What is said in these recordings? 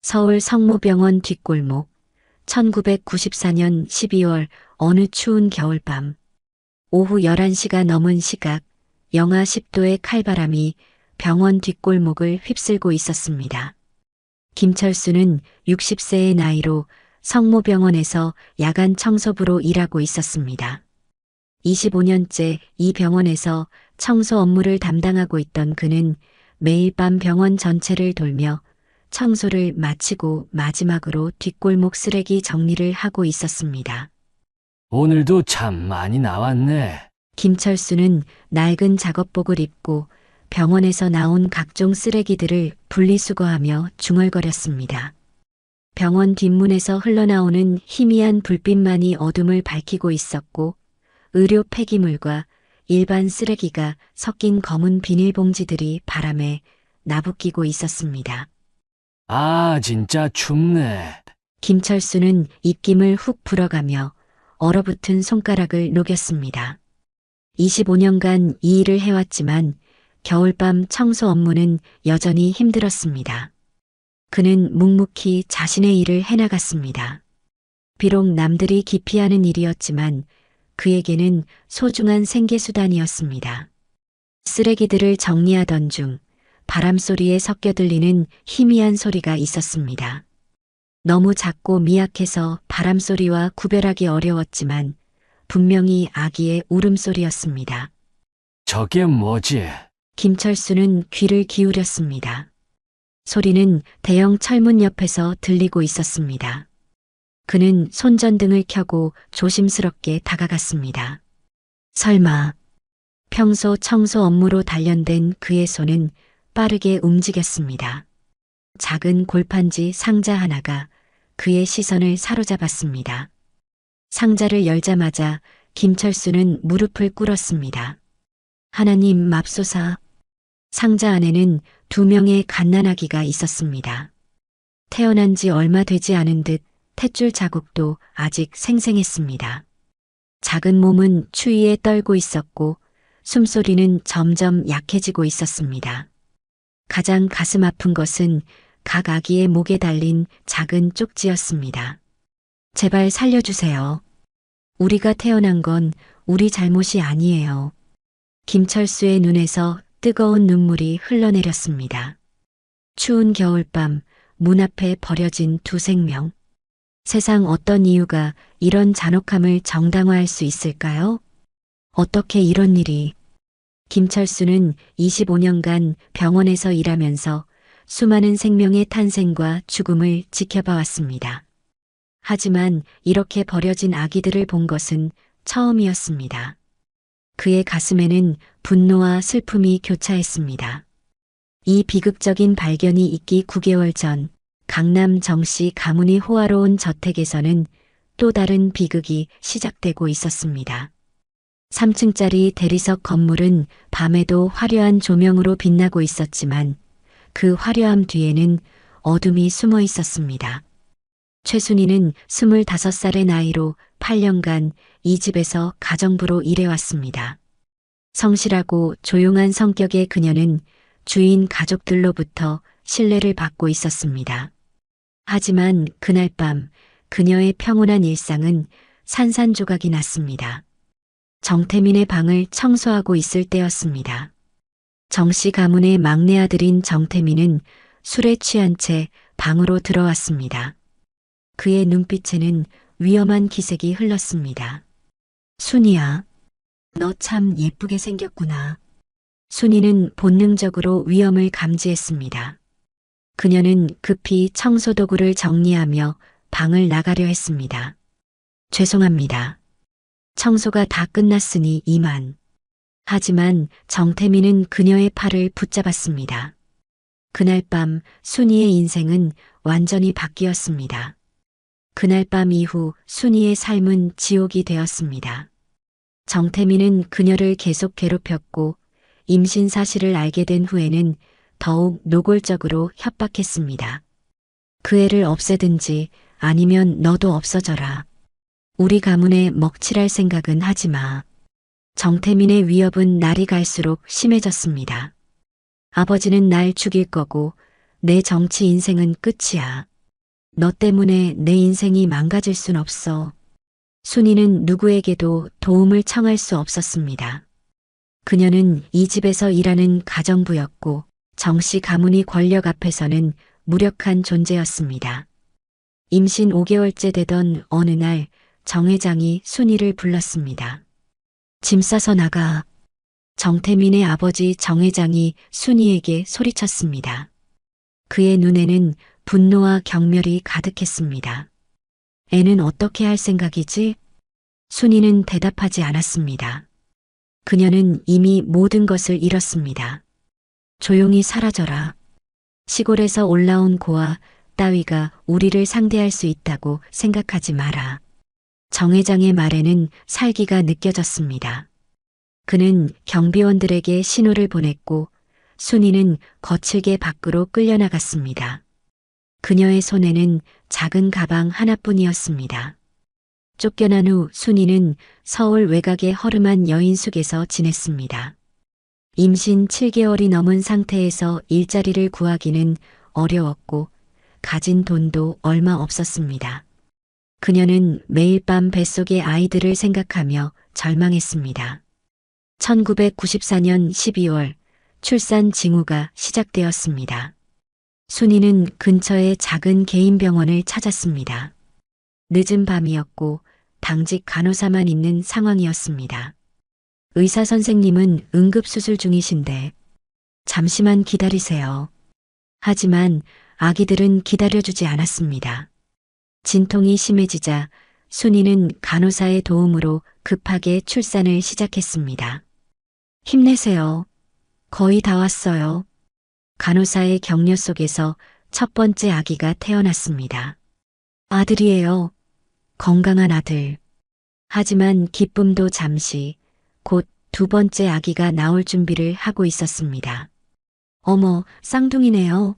서울 성모병원 뒷골목 1994년 12월 어느 추운 겨울밤 오후 11시가 넘은 시각 영하 10도의 칼바람이 병원 뒷골목을 휩쓸고 있었습니다. 김철수는 60세의 나이로 성모병원에서 야간 청소부로 일하고 있었습니다. 25년째 이 병원에서 청소 업무를 담당하고 있던 그는 매일 밤 병원 전체를 돌며 청소를 마치고 마지막으로 뒷골목 쓰레기 정리를 하고 있었습니다. 오늘도 참 많이 나왔네. 김철수는 낡은 작업복을 입고 병원에서 나온 각종 쓰레기들을 분리수거하며 중얼거렸습니다. 병원 뒷문에서 흘러나오는 희미한 불빛만이 어둠을 밝히고 있었고 의료 폐기물과 일반 쓰레기가 섞인 검은 비닐봉지들이 바람에 나부끼고 있었습니다. 아, 진짜 춥네. 김철수는 입김을 훅 불어가며 얼어붙은 손가락을 녹였습니다. 25년간 이 일을 해왔지만 겨울밤 청소 업무는 여전히 힘들었습니다. 그는 묵묵히 자신의 일을 해나갔습니다. 비록 남들이 기피하는 일이었지만 그에게는 소중한 생계수단이었습니다. 쓰레기들을 정리하던 중 바람소리에 섞여 들리는 희미한 소리가 있었습니다. 너무 작고 미약해서 바람소리와 구별하기 어려웠지만 분명히 아기의 울음소리였습니다. 저게 뭐지? 김철수는 귀를 기울였습니다. 소리는 대형 철문 옆에서 들리고 있었습니다. 그는 손전등을 켜고 조심스럽게 다가갔습니다. 설마 평소 청소 업무로 단련된 그의 손은 빠르게 움직였습니다. 작은 골판지 상자 하나가 그의 시선을 사로잡았습니다. 상자를 열자마자 김철수는 무릎을 꿇었습니다. 하나님 맙소사. 상자 안에는 2명의 갓난아기가 있었습니다. 태어난 지 얼마 되지 않은 듯 탯줄 자국도 아직 생생했습니다. 작은 몸은 추위에 떨고 있었고 숨소리는 점점 약해지고 있었습니다. 가장 가슴 아픈 것은 각 아기의 목에 달린 작은 쪽지였습니다. 제발 살려주세요. 우리가 태어난 건 우리 잘못이 아니에요. 김철수의 눈에서 뜨거운 눈물이 흘러내렸습니다. 추운 겨울밤 문 앞에 버려진 2 생명. 세상 어떤 이유가 이런 잔혹함을 정당화할 수 있을까요? 어떻게 이런 일이? 김철수는 25년간 병원에서 일하면서 수많은 생명의 탄생과 죽음을 지켜봐 왔습니다. 하지만 이렇게 버려진 아기들을 본 것은 처음이었습니다. 그의 가슴에는 분노와 슬픔이 교차했습니다. 이 비극적인 발견이 있기 9개월 전 강남 정씨 가문이 호화로운 저택에서는 또 다른 비극이 시작되고 있었습니다. 3층짜리 대리석 건물은 밤에도 화려한 조명으로 빛나고 있었지만 그 화려함 뒤에는 어둠이 숨어 있었습니다. 최순희는 25살의 나이로 8년간 이 집에서 가정부로 일해왔습니다. 성실하고 조용한 성격의 그녀는 주인 가족들로부터 신뢰를 받고 있었습니다. 하지만 그날 밤 그녀의 평온한 일상은 산산조각이 났습니다. 정태민의 방을 청소하고 있을 때였습니다. 정씨 가문의 막내 아들인 정태민은 술에 취한 채 방으로 들어왔습니다. 그의 눈빛에는 위험한 기색이 흘렀습니다. 순이야, 너 참 예쁘게 생겼구나. 순이는 본능적으로 위험을 감지했습니다. 그녀는 급히 청소도구를 정리하며 방을 나가려 했습니다. 죄송합니다. 청소가 다 끝났으니 이만. 하지만 정태민은 그녀의 팔을 붙잡았습니다. 그날 밤 순이의 인생은 완전히 바뀌었습니다. 그날 밤 이후 순이의 삶은 지옥이 되었습니다. 정태민은 그녀를 계속 괴롭혔고 임신 사실을 알게 된 후에는 더욱 노골적으로 협박했습니다. 그 애를 없애든지 아니면 너도 없어져라. 우리 가문에 먹칠할 생각은 하지 마. 정태민의 위협은 날이 갈수록 심해졌습니다. 아버지는 날 죽일 거고 내 정치 인생은 끝이야. 너 때문에 내 인생이 망가질 순 없어. 순이는 누구에게도 도움을 청할 수 없었습니다. 그녀는 이 집에서 일하는 가정부였고 정씨 가문이 권력 앞에서는 무력한 존재였습니다. 임신 5개월째 되던 어느 날 정 회장이 순이를 불렀습니다. 짐 싸서 나가. 정태민의 아버지 정 회장이 순이에게 소리쳤습니다. 그의 눈에는 분노와 경멸이 가득했습니다. 애는 어떻게 할 생각이지? 순이는 대답하지 않았습니다. 그녀는 이미 모든 것을 잃었습니다. 조용히 사라져라. 시골에서 올라온 고아 따위가 우리를 상대할 수 있다고 생각하지 마라. 정 회장의 말에는 살기가 느껴졌습니다. 그는 경비원들에게 신호를 보냈고 순이는 거칠게 밖으로 끌려나갔습니다. 그녀의 손에는 작은 가방 하나뿐이었습니다. 쫓겨난 후 순이는 서울 외곽의 허름한 여인숙에서 지냈습니다. 임신 7개월이 넘은 상태에서 일자리를 구하기는 어려웠고 가진 돈도 얼마 없었습니다. 그녀는 매일 밤 뱃속의 아이들을 생각하며 절망했습니다. 1994년 12월 출산 징후가 시작되었습니다. 순이는 근처의 작은 개인 병원을 찾았습니다. 늦은 밤이었고 당직 간호사만 있는 상황이었습니다. 의사 선생님은 응급수술 중이신데 잠시만 기다리세요. 하지만 아기들은 기다려주지 않았습니다. 진통이 심해지자 순이는 간호사의 도움으로 급하게 출산을 시작했습니다. 힘내세요. 거의 다 왔어요. 간호사의 격려 속에서 첫 번째 아기가 태어났습니다. 아들이에요. 건강한 아들. 하지만 기쁨도 잠시, 곧 두 번째 아기가 나올 준비를 하고 있었습니다. 어머, 쌍둥이네요.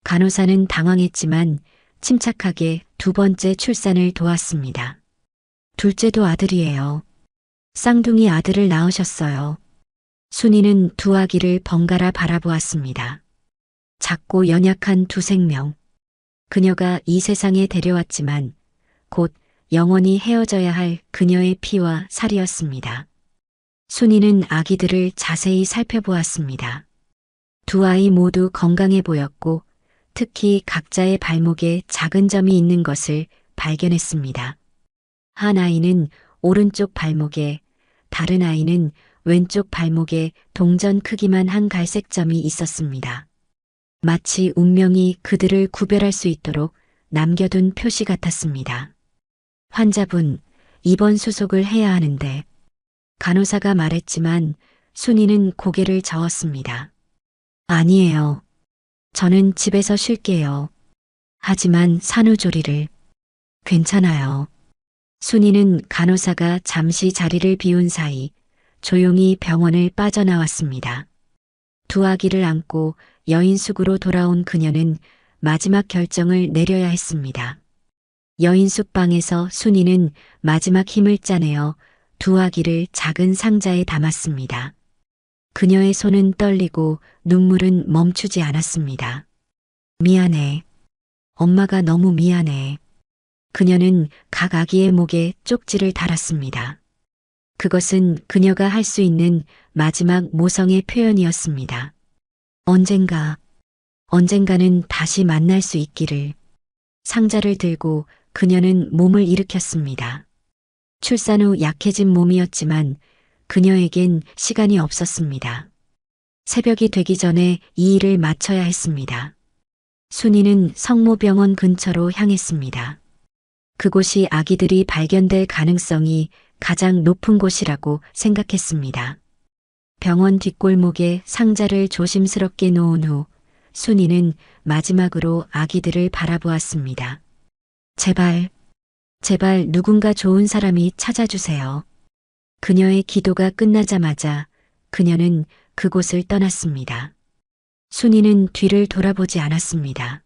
간호사는 당황했지만 침착하게 두 번째 출산을 도왔습니다. 둘째도 아들이에요. 쌍둥이 아들을 낳으셨어요. 순이는 두 아기를 번갈아 바라보았습니다. 작고 연약한 두 생명. 그녀가 이 세상에 데려왔지만 곧 영원히 헤어져야 할 그녀의 피와 살이었습니다. 순이는 아기들을 자세히 살펴보았습니다. 두 아이 모두 건강해 보였고 특히 각자의 발목에 작은 점이 있는 것을 발견했습니다. 한 아이는 오른쪽 발목에, 다른 아이는 왼쪽 발목에 동전 크기만 한 갈색 점이 있었습니다. 마치 운명이 그들을 구별할 수 있도록 남겨둔 표시 같았습니다. 환자분, 입원 수속을 해야 하는데 간호사가 말했지만 순이는 고개를 저었습니다. 아니에요. 저는 집에서 쉴게요. 하지만 산후조리를. 괜찮아요. 순이는 간호사가 잠시 자리를 비운 사이 조용히 병원을 빠져나왔습니다. 두 아기를 안고 여인숙으로 돌아온 그녀는 마지막 결정을 내려야 했습니다. 여인숙 방에서 순이는 마지막 힘을 짜내어 두 아기를 작은 상자에 담았습니다. 그녀의 손은 떨리고 눈물은 멈추지 않았습니다. 미안해. 엄마가 너무 미안해. 그녀는 각 아기의 목에 쪽지를 달았습니다. 그것은 그녀가 할 수 있는 마지막 모성의 표현이었습니다. 언젠가는 다시 만날 수 있기를. 상자를 들고 그녀는 몸을 일으켰습니다. 출산 후 약해진 몸이었지만 그녀에겐 시간이 없었습니다. 새벽이 되기 전에 이 일을 마쳐야 했습니다. 순이는 성모병원 근처로 향했습니다. 그곳이 아기들이 발견될 가능성이 가장 높은 곳이라고 생각했습니다. 병원 뒷골목에 상자를 조심스럽게 놓은 후 순이는 마지막으로 아기들을 바라보았습니다. 제발 누군가 좋은 사람이 찾아주세요. 그녀의 기도가 끝나자마자 그녀는 그곳을 떠났습니다. 순이는 뒤를 돌아보지 않았습니다.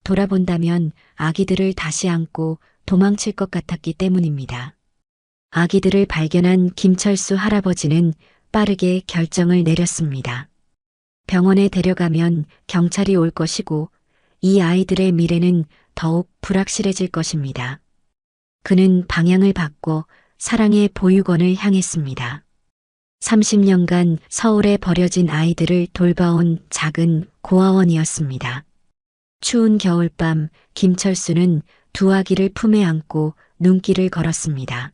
돌아본다면 아기들을 다시 안고 도망칠 것 같았기 때문입니다. 아기들을 발견한 김철수 할아버지는 빠르게 결정을 내렸습니다. 병원에 데려가면 경찰이 올 것이고 이 아이들의 미래는 더욱 불확실해질 것입니다. 그는 방향을 바꿔 사랑의 보육원을 향했습니다. 30년간 서울에 버려진 아이들을 돌봐온 작은 고아원이었습니다. 추운 겨울밤 김철수는 두 아기를 품에 안고 눈길을 걸었습니다.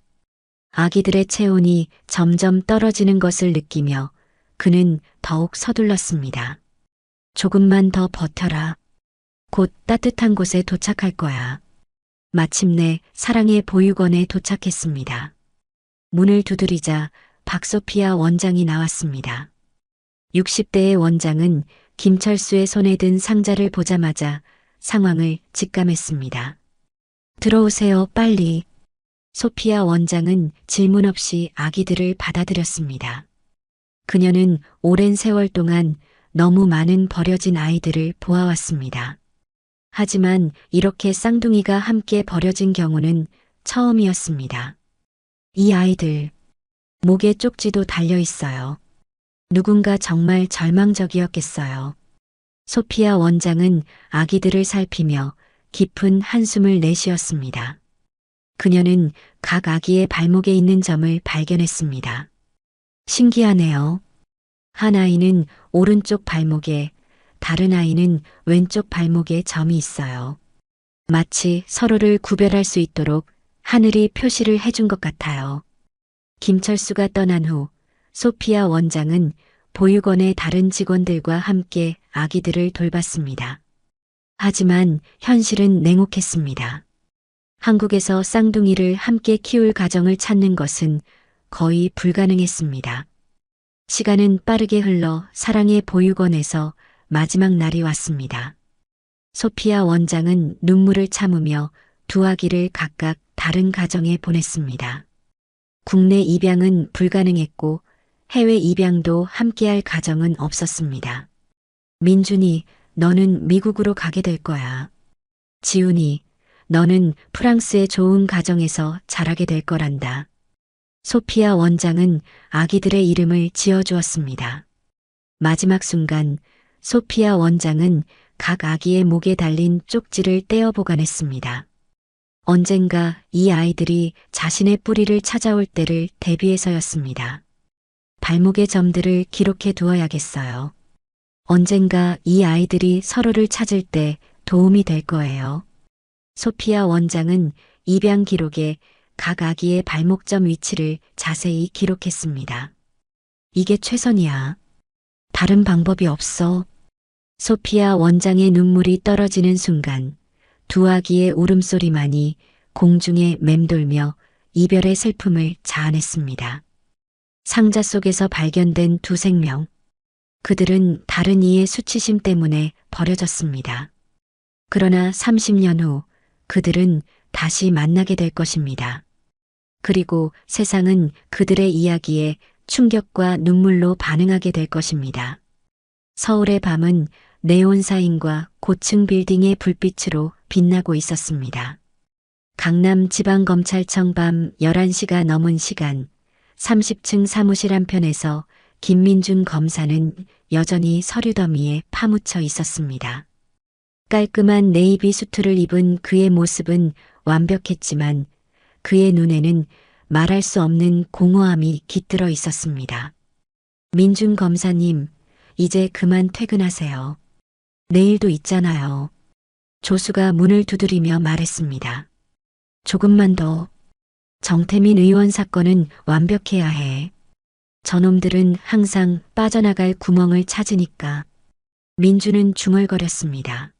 아기들의 체온이 점점 떨어지는 것을 느끼며 그는 더욱 서둘렀습니다. 조금만 더 버텨라. 곧 따뜻한 곳에 도착할 거야. 마침내 사랑의 보육원에 도착했습니다. 문을 두드리자 박소피아 원장이 나왔습니다. 60대의 원장은 김철수의 손에 든 상자를 보자마자 상황을 직감했습니다. 들어오세요, 빨리. 소피아 원장은 질문 없이 아기들을 받아들였습니다. 그녀는 오랜 세월 동안 너무 많은 버려진 아이들을 보아왔습니다. 하지만 이렇게 쌍둥이가 함께 버려진 경우는 처음이었습니다. 이 아이들, 목에 쪽지도 달려 있어요. 누군가 정말 절망적이었겠어요. 소피아 원장은 아기들을 살피며 깊은 한숨을 내쉬었습니다. 그녀는 각 아기의 발목에 있는 점을 발견했습니다. 신기하네요. 한 아이는 오른쪽 발목에, 다른 아이는 왼쪽 발목에 점이 있어요. 마치 서로를 구별할 수 있도록 하늘이 표시를 해준 것 같아요. 김철수가 떠난 후 소피아 원장은 보육원의 다른 직원들과 함께 아기들을 돌봤습니다. 하지만 현실은 냉혹했습니다. 한국에서 쌍둥이를 함께 키울 가정을 찾는 것은 거의 불가능했습니다. 시간은 빠르게 흘러 사랑의 보육원에서 마지막 날이 왔습니다. 소피아 원장은 눈물을 참으며 두 아기를 각각 다른 가정에 보냈습니다. 국내 입양은 불가능했고 해외 입양도 함께할 가정은 없었습니다. 민준이, 너는 미국으로 가게 될 거야. 지훈이, 너는 프랑스의 좋은 가정에서 자라게 될 거란다. 소피아 원장은 아기들의 이름을 지어주었습니다. 마지막 순간 소피아 원장은 각 아기의 목에 달린 쪽지를 떼어 보관했습니다. 언젠가 이 아이들이 자신의 뿌리를 찾아올 때를 대비해서였습니다. 발목의 점들을 기록해 두어야겠어요. 언젠가 이 아이들이 서로를 찾을 때 도움이 될 거예요. 소피아 원장은 입양 기록에 각 아기의 발목점 위치를 자세히 기록했습니다. 이게 최선이야. 다른 방법이 없어. 소피아 원장의 눈물이 떨어지는 순간 두 아기의 울음소리만이 공중에 맴돌며 이별의 슬픔을 자아냈습니다. 상자 속에서 발견된 두 생명. 그들은 다른 이의 수치심 때문에 버려졌습니다. 그러나 30년 후 그들은 다시 만나게 될 것입니다. 그리고 세상은 그들의 이야기에 충격과 눈물로 반응하게 될 것입니다. 서울의 밤은 네온 사인과 고층 빌딩의 불빛으로 빛나고 있었습니다. 강남지방검찰청 밤 11시가 넘은 시간 30층 사무실 한편에서 김민준 검사는 여전히 서류 더미에 파묻혀 있었습니다. 깔끔한 네이비 수트를 입은 그의 모습은 완벽했지만 그의 눈에는 말할 수 없는 공허함이 깃들어 있었습니다. 민준 검사님, 이제 그만 퇴근하세요. 내일도 있잖아요. 조수가 문을 두드리며 말했습니다. 조금만 더. 정태민 의원 사건은 완벽해야 해. 저놈들은 항상 빠져나갈 구멍을 찾으니까. 민준은 중얼거렸습니다.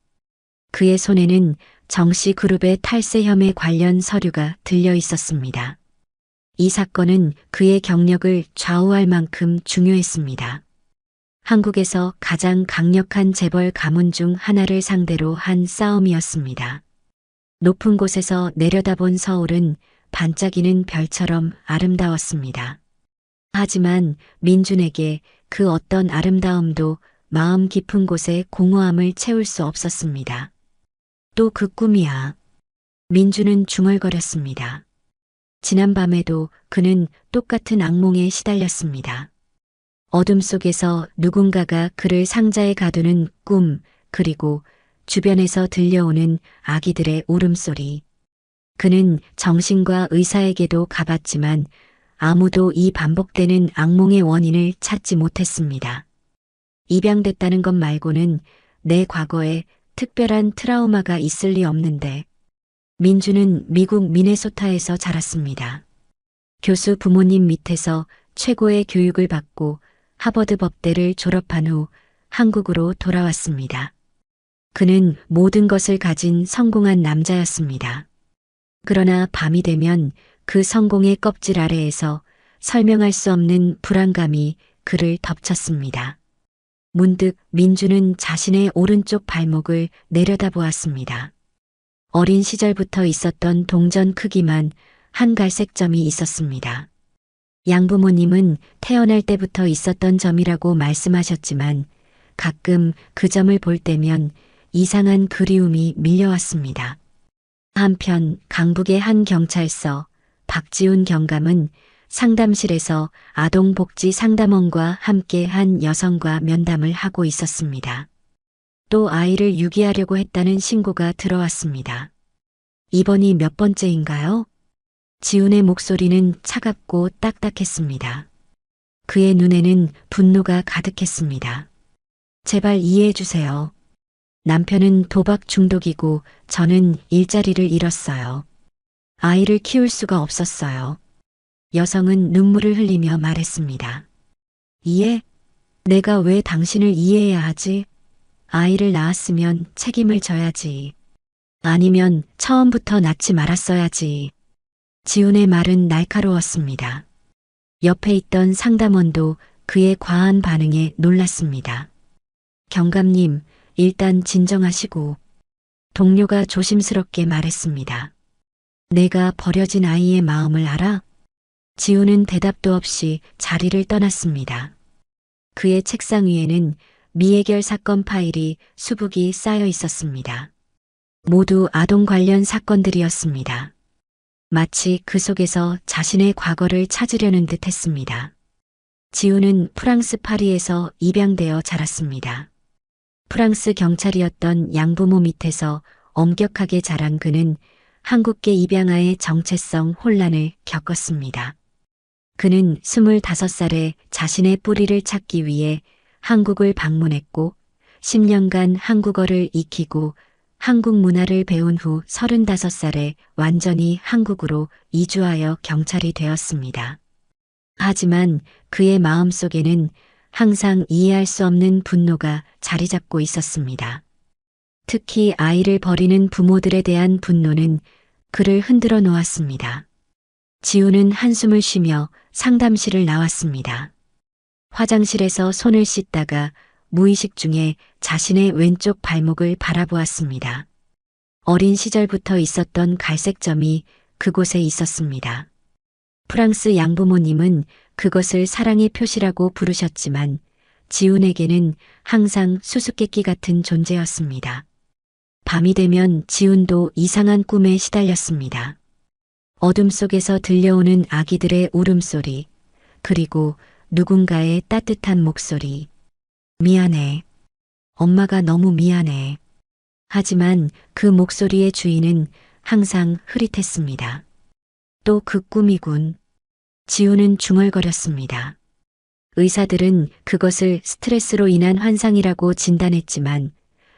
그의 손에는 정씨 그룹의 탈세 혐의 관련 서류가 들려 있었습니다. 이 사건은 그의 경력을 좌우할 만큼 중요했습니다. 한국에서 가장 강력한 재벌 가문 중 하나를 상대로 한 싸움이었습니다. 높은 곳에서 내려다본 서울은 반짝이는 별처럼 아름다웠습니다. 하지만 민준에게 그 어떤 아름다움도 마음 깊은 곳의 공허함을 채울 수 없었습니다. 또 그 꿈이야. 민준은 중얼거렸습니다. 지난밤에도 그는 똑같은 악몽에 시달렸습니다. 어둠 속에서 누군가가 그를 상자에 가두는 꿈, 그리고 주변에서 들려오는 아기들의 울음소리. 그는 정신과 의사에게도 가봤지만 아무도 이 반복되는 악몽의 원인을 찾지 못했습니다. 입양됐다는 것 말고는 내 과거에 특별한 트라우마가 있을 리 없는데. 민주는 미국 미네소타에서 자랐습니다. 교수 부모님 밑에서 최고의 교육을 받고 하버드 법대를 졸업한 후 한국으로 돌아왔습니다. 그는 모든 것을 가진 성공한 남자였습니다. 그러나 밤이 되면 그 성공의 껍질 아래에서 설명할 수 없는 불안감이 그를 덮쳤습니다. 문득 민주는 자신의 오른쪽 발목을 내려다보았습니다. 어린 시절부터 있었던 동전 크기만 한 갈색 점이 있었습니다. 양부모님은 태어날 때부터 있었던 점이라고 말씀하셨지만 가끔 그 점을 볼 때면 이상한 그리움이 밀려왔습니다. 한편 강북의 한 경찰서 박지훈 경감은 상담실에서 아동복지 상담원과 함께 한 여성과 면담을 하고 있었습니다. 또 아이를 유기하려고 했다는 신고가 들어왔습니다. 이번이 몇 번째인가요? 지훈의 목소리는 차갑고 딱딱했습니다. 그의 눈에는 분노가 가득했습니다. 제발 이해해 주세요. 남편은 도박 중독이고 저는 일자리를 잃었어요. 아이를 키울 수가 없었어요. 여성은 눈물을 흘리며 말했습니다. 이해? 내가 왜 당신을 이해해야 하지? 아이를 낳았으면 책임을 져야지. 아니면 처음부터 낳지 말았어야지. 지훈의 말은 날카로웠습니다. 옆에 있던 상담원도 그의 과한 반응에 놀랐습니다. 경감님, 일단 진정하시고. 동료가 조심스럽게 말했습니다. 내가 버려진 아이의 마음을 알아? 지훈은 대답도 없이 자리를 떠났습니다. 그의 책상 위에는 미해결 사건 파일이 수북이 쌓여 있었습니다. 모두 아동 관련 사건들이었습니다. 마치 그 속에서 자신의 과거를 찾으려는 듯 했습니다. 지훈은 프랑스 파리에서 입양되어 자랐습니다. 프랑스 경찰이었던 양부모 밑에서 엄격하게 자란 그는 한국계 입양아의 정체성 혼란을 겪었습니다. 그는 25살에 자신의 뿌리를 찾기 위해 한국을 방문했고 10년간 한국어를 익히고 한국 문화를 배운 후 35살에 완전히 한국으로 이주하여 경찰이 되었습니다. 하지만 그의 마음속에는 항상 이해할 수 없는 분노가 자리 잡고 있었습니다. 특히 아이를 버리는 부모들에 대한 분노는 그를 흔들어 놓았습니다. 지훈은 한숨을 쉬며 상담실을 나왔습니다. 화장실에서 손을 씻다가 무의식 중에 자신의 왼쪽 발목을 바라보았습니다. 어린 시절부터 있었던 갈색 점이 그곳에 있었습니다. 프랑스 양부모님은 그것을 사랑의 표시라고 부르셨지만 지훈에게는 항상 수수께끼 같은 존재였습니다. 밤이 되면 지훈도 이상한 꿈에 시달렸습니다. 어둠 속에서 들려오는 아기들의 울음소리, 그리고 누군가의 따뜻한 목소리. 미안해. 엄마가 너무 미안해. 하지만 그 목소리의 주인은 항상 흐릿했습니다. 또 그 꿈이군. 지훈은 중얼거렸습니다. 의사들은 그것을 스트레스로 인한 환상이라고 진단했지만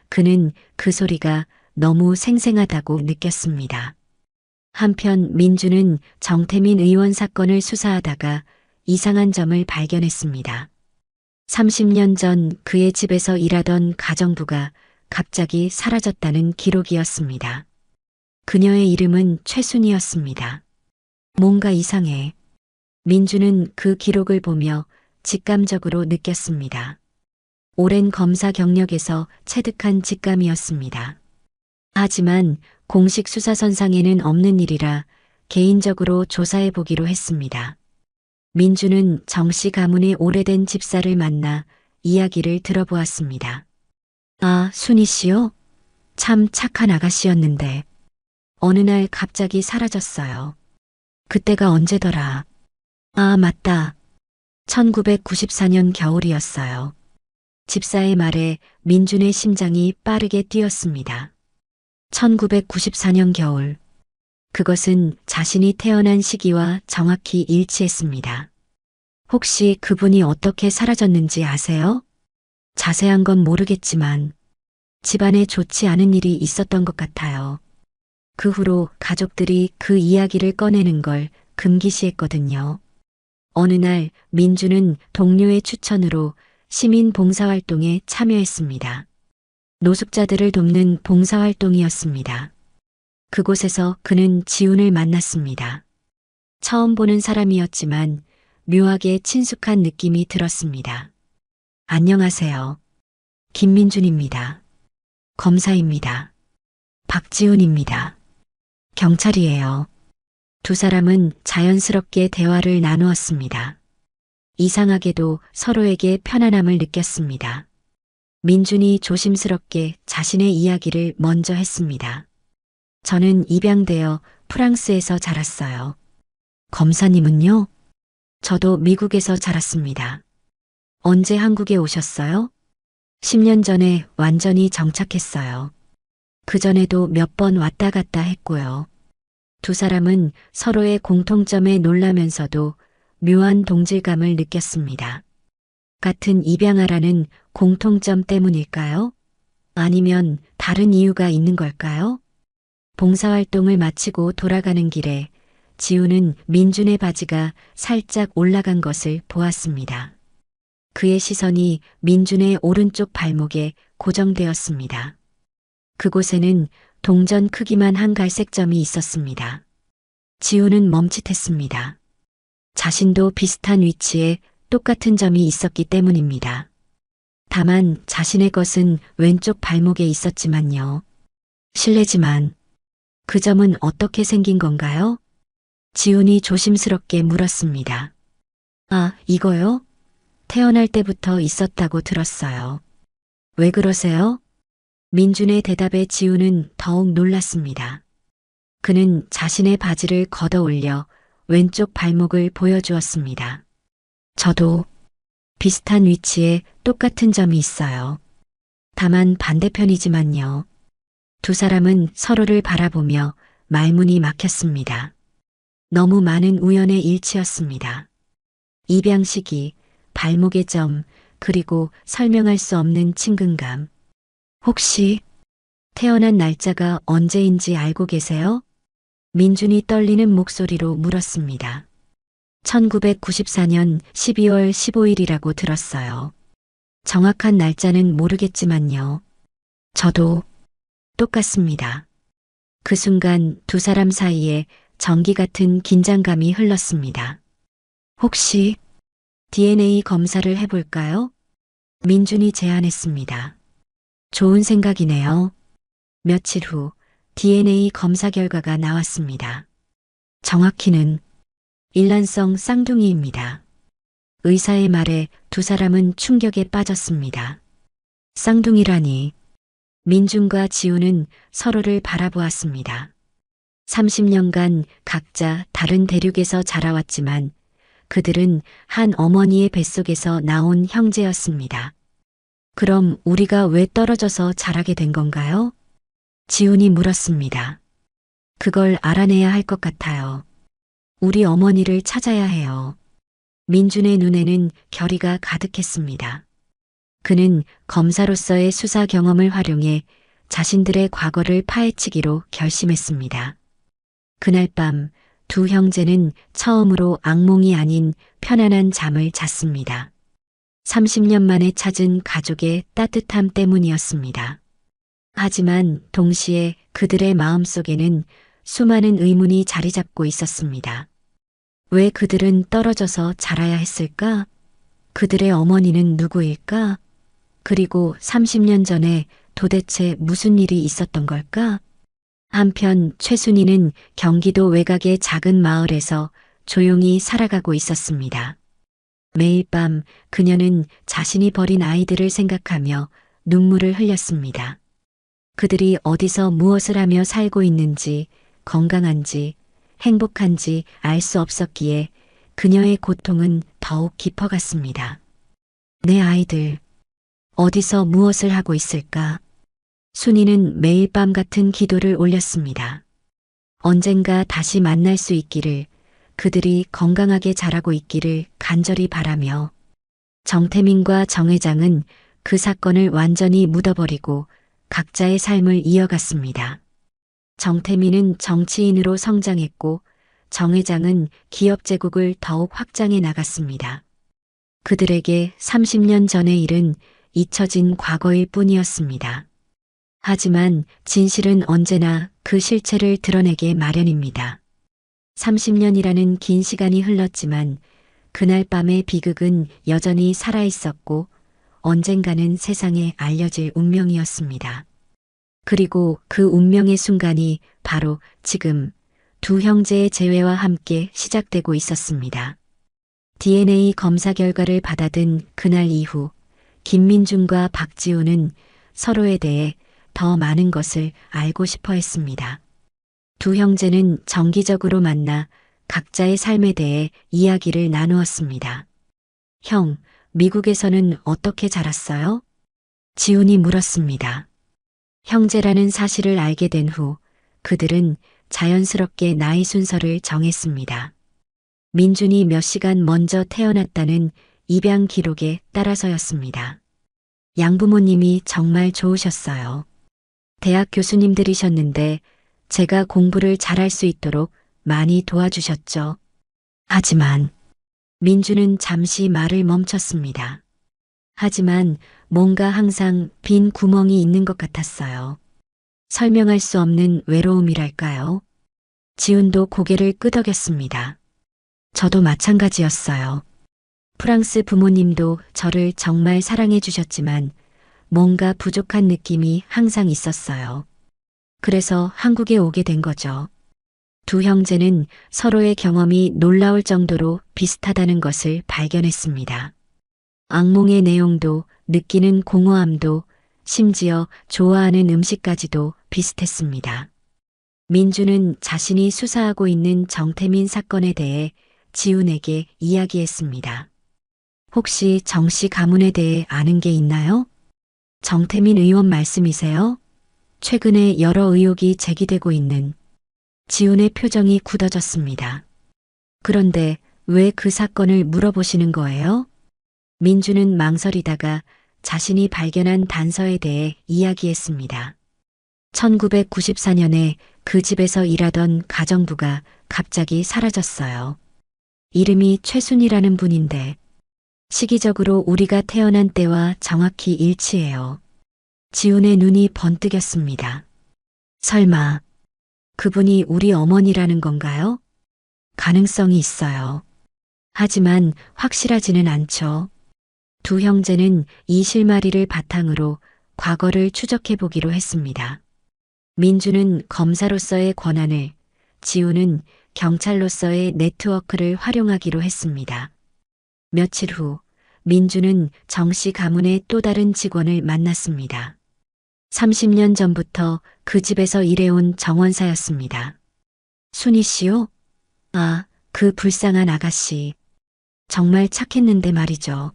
그는 그 소리가 너무 생생하다고 느꼈습니다. 한편 민주는 정태민 의원 사건을 수사하다가 이상한 점을 발견했습니다. 30년 전 그의 집에서 일하던 가정부가 갑자기 사라졌다는 기록이었습니다. 그녀의 이름은 최순이었습니다. 뭔가 이상해. 민주는 그 기록을 보며 직감적으로 느꼈습니다. 오랜 검사 경력에서 체득한 직감이었습니다. 하지만 공식 수사선상에는 없는 일이라 개인적으로 조사해 보기로 했습니다. 민주는 정씨 가문의 오래된 집사를 만나 이야기를 들어보았습니다. 아, 순희 씨요? 참 착한 아가씨였는데 어느 날 갑자기 사라졌어요. 그때가 언제더라? 아, 맞다. 1994년 겨울이었어요. 집사의 말에 민준의 심장이 빠르게 뛰었습니다. 1994년 겨울. 그것은 자신이 태어난 시기와 정확히 일치했습니다. 혹시 그분이 어떻게 사라졌는지 아세요? 자세한 건 모르겠지만 집안에 좋지 않은 일이 있었던 것 같아요. 그 후로 가족들이 그 이야기를 꺼내는 걸 금기시했거든요. 어느 날 민주는 동료의 추천으로 시민 봉사활동에 참여했습니다. 노숙자들을 돕는 봉사활동이었습니다. 그곳에서 그는 지훈을 만났습니다. 처음 보는 사람이었지만 묘하게 친숙한 느낌이 들었습니다. 안녕하세요. 김민준입니다. 검사입니다. 박지훈입니다. 경찰이에요. 두 사람은 자연스럽게 대화를 나누었습니다. 이상하게도 서로에게 편안함을 느꼈습니다. 민준이 조심스럽게 자신의 이야기를 먼저 했습니다. 저는 입양되어 프랑스에서 자랐어요. 검사님은요? 저도 미국에서 자랐습니다. 언제 한국에 오셨어요? 10년 전에 완전히 정착했어요. 그전에도 몇 번 왔다 갔다 했고요. 두 사람은 서로의 공통점에 놀라면서도 묘한 동질감을 느꼈습니다. 같은 입양아라는 공통점 때문일까요? 아니면 다른 이유가 있는 걸까요? 봉사활동을 마치고 돌아가는 길에 지우는 민준의 바지가 살짝 올라간 것을 보았습니다. 그의 시선이 민준의 오른쪽 발목에 고정되었습니다. 그곳에는 동전 크기만 한 갈색 점이 있었습니다. 지우는 멈칫했습니다. 자신도 비슷한 위치에 똑같은 점이 있었기 때문입니다. 다만 자신의 것은 왼쪽 발목에 있었지만요. 실례지만 그 점은 어떻게 생긴 건가요? 지훈이 조심스럽게 물었습니다. 아, 이거요? 태어날 때부터 있었다고 들었어요. 왜 그러세요? 민준의 대답에 지훈은 더욱 놀랐습니다. 그는 자신의 바지를 걷어 올려 왼쪽 발목을 보여주었습니다. 저도 비슷한 위치에 똑같은 점이 있어요. 다만 반대편이지만요. 두 사람은 서로를 바라보며 말문이 막혔습니다. 너무 많은 우연의 일치였습니다. 입양 시기, 발목의 점, 그리고 설명할 수 없는 친근감. 혹시 태어난 날짜가 언제인지 알고 계세요? 민준이 떨리는 목소리로 물었습니다. 1994년 12월 15일이라고 들었어요. 정확한 날짜는 모르겠지만요. 저도 똑같습니다. 그 순간 두 사람 사이에 전기 같은 긴장감이 흘렀습니다. 혹시 DNA 검사를 해볼까요? 민준이 제안했습니다. 좋은 생각이네요. 며칠 후 DNA 검사 결과가 나왔습니다. 정확히는 일란성 쌍둥이입니다. 의사의 말에 두 사람은 충격에 빠졌습니다. 쌍둥이라니. 민준과 지우는 서로를 바라보았습니다. 30년간 각자 다른 대륙에서 자라왔지만 그들은 한 어머니의 뱃속에서 나온 형제였습니다. 그럼 우리가 왜 떨어져서 자라게 된 건가요? 지훈이 물었습니다. 그걸 알아내야 할 것 같아요. 우리 어머니를 찾아야 해요. 민준의 눈에는 결의가 가득했습니다. 그는 검사로서의 수사 경험을 활용해 자신들의 과거를 파헤치기로 결심했습니다. 그날 밤 두 형제는 처음으로 악몽이 아닌 편안한 잠을 잤습니다. 30년 만에 찾은 가족의 따뜻함 때문이었습니다. 하지만 동시에 그들의 마음속에는 수많은 의문이 자리 잡고 있었습니다. 왜 그들은 떨어져서 자라야 했을까? 그들의 어머니는 누구일까? 그리고 30년 전에 도대체 무슨 일이 있었던 걸까? 한편 최순이는 경기도 외곽의 작은 마을에서 조용히 살아가고 있었습니다. 매일 밤 그녀는 자신이 버린 아이들을 생각하며 눈물을 흘렸습니다. 그들이 어디서 무엇을 하며 살고 있는지, 건강한지, 행복한지 알 수 없었기에 그녀의 고통은 더욱 깊어갔습니다. 내 아이들, 어디서 무엇을 하고 있을까? 순이는 매일 밤 같은 기도를 올렸습니다. 언젠가 다시 만날 수 있기를, 그들이 건강하게 자라고 있기를 간절히 바라며 정태민과 정 회장은 그 사건을 완전히 묻어버리고 각자의 삶을 이어갔습니다. 정태민은 정치인으로 성장했고 정 회장은 기업 제국을 더욱 확장해 나갔습니다. 그들에게 30년 전의 일은 잊혀진 과거일 뿐이었습니다. 하지만 진실은 언제나 그 실체를 드러내게 마련입니다. 30년이라는 긴 시간이 흘렀지만 그날 밤의 비극은 여전히 살아있었고 언젠가는 세상에 알려질 운명이었습니다. 그리고 그 운명의 순간이 바로 지금 두 형제의 재회와 함께 시작되고 있었습니다. DNA 검사 결과를 받아든 그날 이후 김민중과 박지우는 서로에 대해 더 많은 것을 알고 싶어 했습니다. 두 형제는 정기적으로 만나 각자의 삶에 대해 이야기를 나누었습니다. 형, 미국에서는 어떻게 자랐어요? 지훈이 물었습니다. 형제라는 사실을 알게 된 후 그들은 자연스럽게 나이 순서를 정했습니다. 민준이 몇 시간 먼저 태어났다는 입양 기록에 따라서였습니다. 양부모님이 정말 좋으셨어요. 대학 교수님들이셨는데 제가 공부를 잘할 수 있도록 많이 도와주셨죠. 하지만 민주는 잠시 말을 멈췄습니다. 하지만 뭔가 항상 빈 구멍이 있는 것 같았어요. 설명할 수 없는 외로움이랄까요? 지훈도 고개를 끄덕였습니다. 저도 마찬가지였어요. 프랑스 부모님도 저를 정말 사랑해 주셨지만 뭔가 부족한 느낌이 항상 있었어요. 그래서 한국에 오게 된 거죠. 두 형제는 서로의 경험이 놀라울 정도로 비슷하다는 것을 발견했습니다. 악몽의 내용도 느끼는 공허함도 심지어 좋아하는 음식까지도 비슷했습니다. 민주는 자신이 수사하고 있는 정태민 사건에 대해 지훈에게 이야기했습니다. 혹시 정씨 가문에 대해 아는 게 있나요? 정태민 의원 말씀이세요? 최근에 여러 의혹이 제기되고 있는. 지훈의 표정이 굳어졌습니다. 그런데 왜 그 사건을 물어보시는 거예요? 민주는 망설이다가 자신이 발견한 단서에 대해 이야기했습니다. 1994년에 그 집에서 일하던 가정부가 갑자기 사라졌어요. 이름이 최순이라는 분인데 시기적으로 우리가 태어난 때와 정확히 일치해요. 지훈의 눈이 번뜩였습니다. 설마 그분이 우리 어머니라는 건가요? 가능성이 있어요. 하지만 확실하지는 않죠. 두 형제는 이 실마리를 바탕으로 과거를 추적해 보기로 했습니다. 민주는 검사로서의 권한을, 지훈은 경찰로서의 네트워크를 활용하기로 했습니다. 며칠 후 민주는 정씨 가문의 또 다른 직원을 만났습니다. 30년 전부터 그 집에서 일해온 정원사였습니다. 순희 씨요? 아, 그 불쌍한 아가씨. 정말 착했는데 말이죠.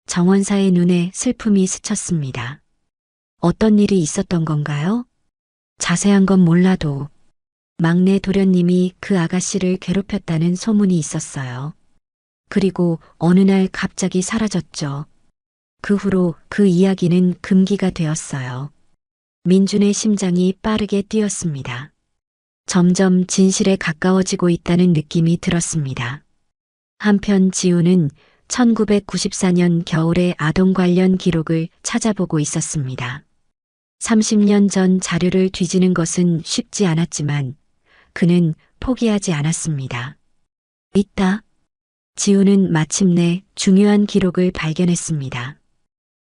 정원사의 눈에 슬픔이 스쳤습니다. 어떤 일이 있었던 건가요? 자세한 건 몰라도 막내 도련님이 그 아가씨를 괴롭혔다는 소문이 있었어요. 그리고 어느 날 갑자기 사라졌죠. 그 후로 그 이야기는 금기가 되었어요. 민준의 심장이 빠르게 뛰었습니다. 점점 진실에 가까워지고 있다는 느낌이 들었습니다. 한편 지훈은 1994년 겨울의 아동 관련 기록을 찾아보고 있었습니다. 30년 전 자료를 뒤지는 것은 쉽지 않았지만 그는 포기하지 않았습니다. 있다. 지훈은 마침내 중요한 기록을 발견했습니다.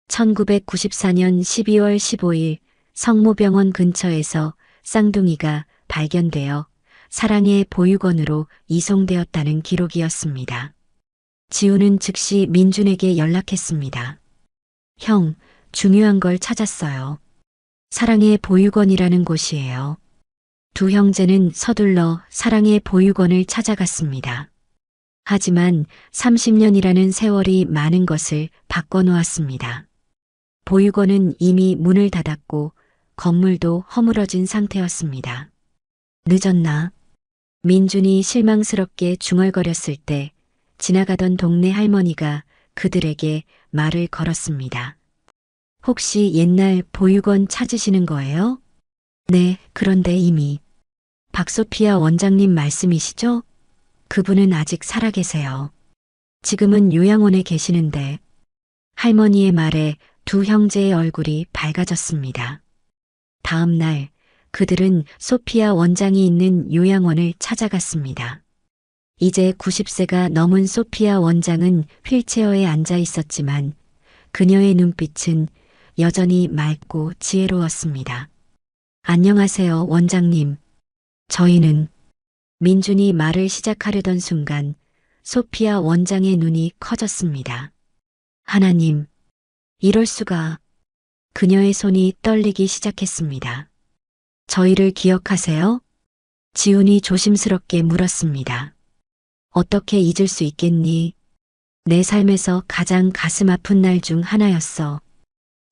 1994년 12월 15일 성모병원 근처에서 쌍둥이가 발견되어 사랑의 보육원으로 이송되었다는 기록이었습니다. 지훈은 즉시 민준에게 연락했습니다. 형, 중요한 걸 찾았어요. 사랑의 보육원이라는 곳이에요. 두 형제는 서둘러 사랑의 보육원을 찾아갔습니다. 하지만 30년이라는 세월이 많은 것을 바꿔놓았습니다. 보육원은 이미 문을 닫았고 건물도 허물어진 상태였습니다. 늦었나? 민준이 실망스럽게 중얼거렸을 때 지나가던 동네 할머니가 그들에게 말을 걸었습니다. 혹시 옛날 보육원 찾으시는 거예요? 네, 그런데 이미. 박소피아 원장님 말씀이시죠? 그분은 아직 살아계세요. 지금은 요양원에 계시는데. 할머니의 말에 두 형제의 얼굴이 밝아졌습니다. 다음 날 그들은 소피아 원장이 있는 요양원을 찾아갔습니다. 이제 90세가 넘은 소피아 원장은 휠체어에 앉아 있었지만 그녀의 눈빛은 여전히 맑고 지혜로웠습니다. 안녕하세요, 원장님. 저희는 민준이 말을 시작하려던 순간 소피아 원장의 눈이 커졌습니다. 하나님, 이럴 수가. 그녀의 손이 떨리기 시작했습니다. 저희를 기억하세요? 지훈이 조심스럽게 물었습니다. 어떻게 잊을 수 있겠니? 내 삶에서 가장 가슴 아픈 날 중 하나였어.